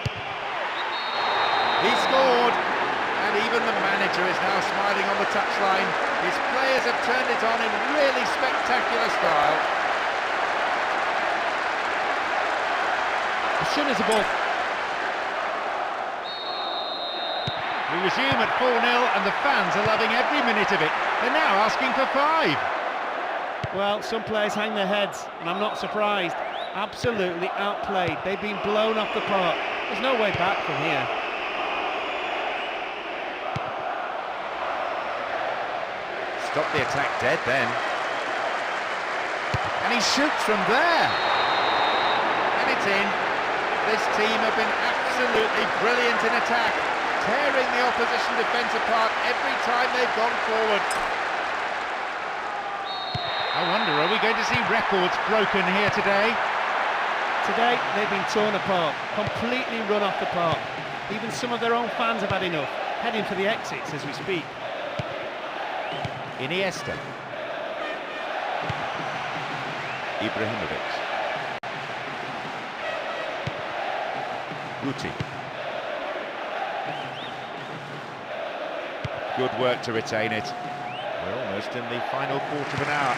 C: He scored, and even the manager is now smiling on the touchline. His players have turned it on in really spectacular style.
B: As soon as the ball...
A: We resume at 4-0 and the fans are loving every minute of it. They're now asking for 5.
B: Well, some players hang their heads, and I'm not surprised. Absolutely outplayed. They've been blown off the park. There's no way back from here.
C: Stop the attack dead then. And he shoots from there.
A: And it's in. This team have been absolutely brilliant in attack, tearing the opposition defence apart every time they've gone forward. I wonder, are we going to see records broken here today?
B: Today, they've been torn apart, completely run off the park. Even some of their own fans have had enough, heading for the exits as we speak.
C: Iniesta. Ibrahimovic. Guti. Good work to retain it. We're almost in the final quarter of an hour.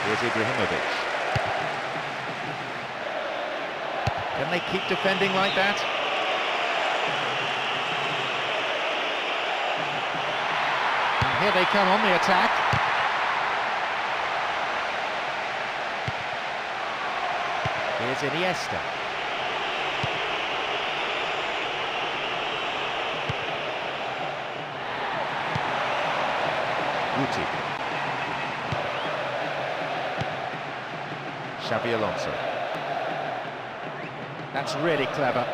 C: Here's Ibrahimovic. Can they keep defending like that?
A: And here they come on the attack.
C: Here's Iniesta. Guti. Xabi Alonso.
A: That's really clever.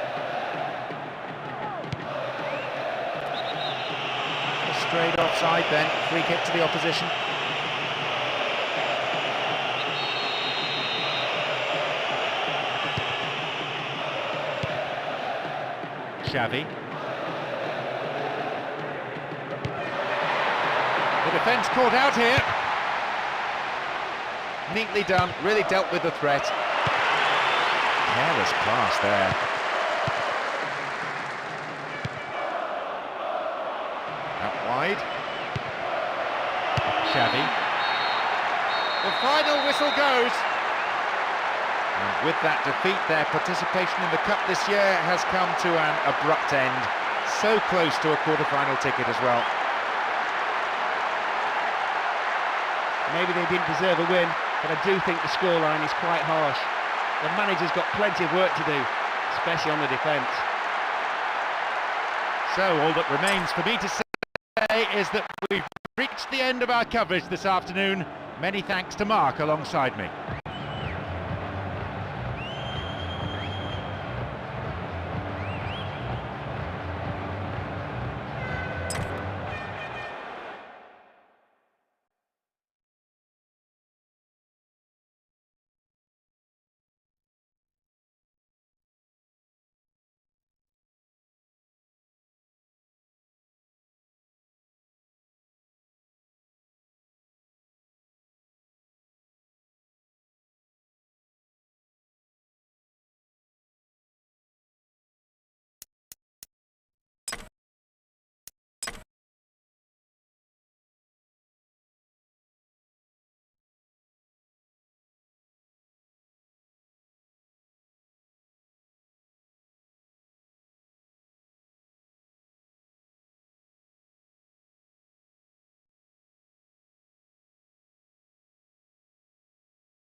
C: Straight offside then, free kick to the opposition.
A: Xavi. The defence caught out here.
C: Neatly done, really dealt with the threat. Careless pass there. Out wide.
A: Xavi. The final whistle goes.
C: And with that defeat, their participation in the Cup this year has come to an abrupt end. So close to a quarter-final ticket as well.
B: Maybe they didn't deserve a win, but I do think the scoreline is quite harsh. The manager's got plenty of work to do, especially on the defence.
A: So all that remains for me to say is that we've reached the end of our coverage this afternoon. Many thanks to Mark alongside me.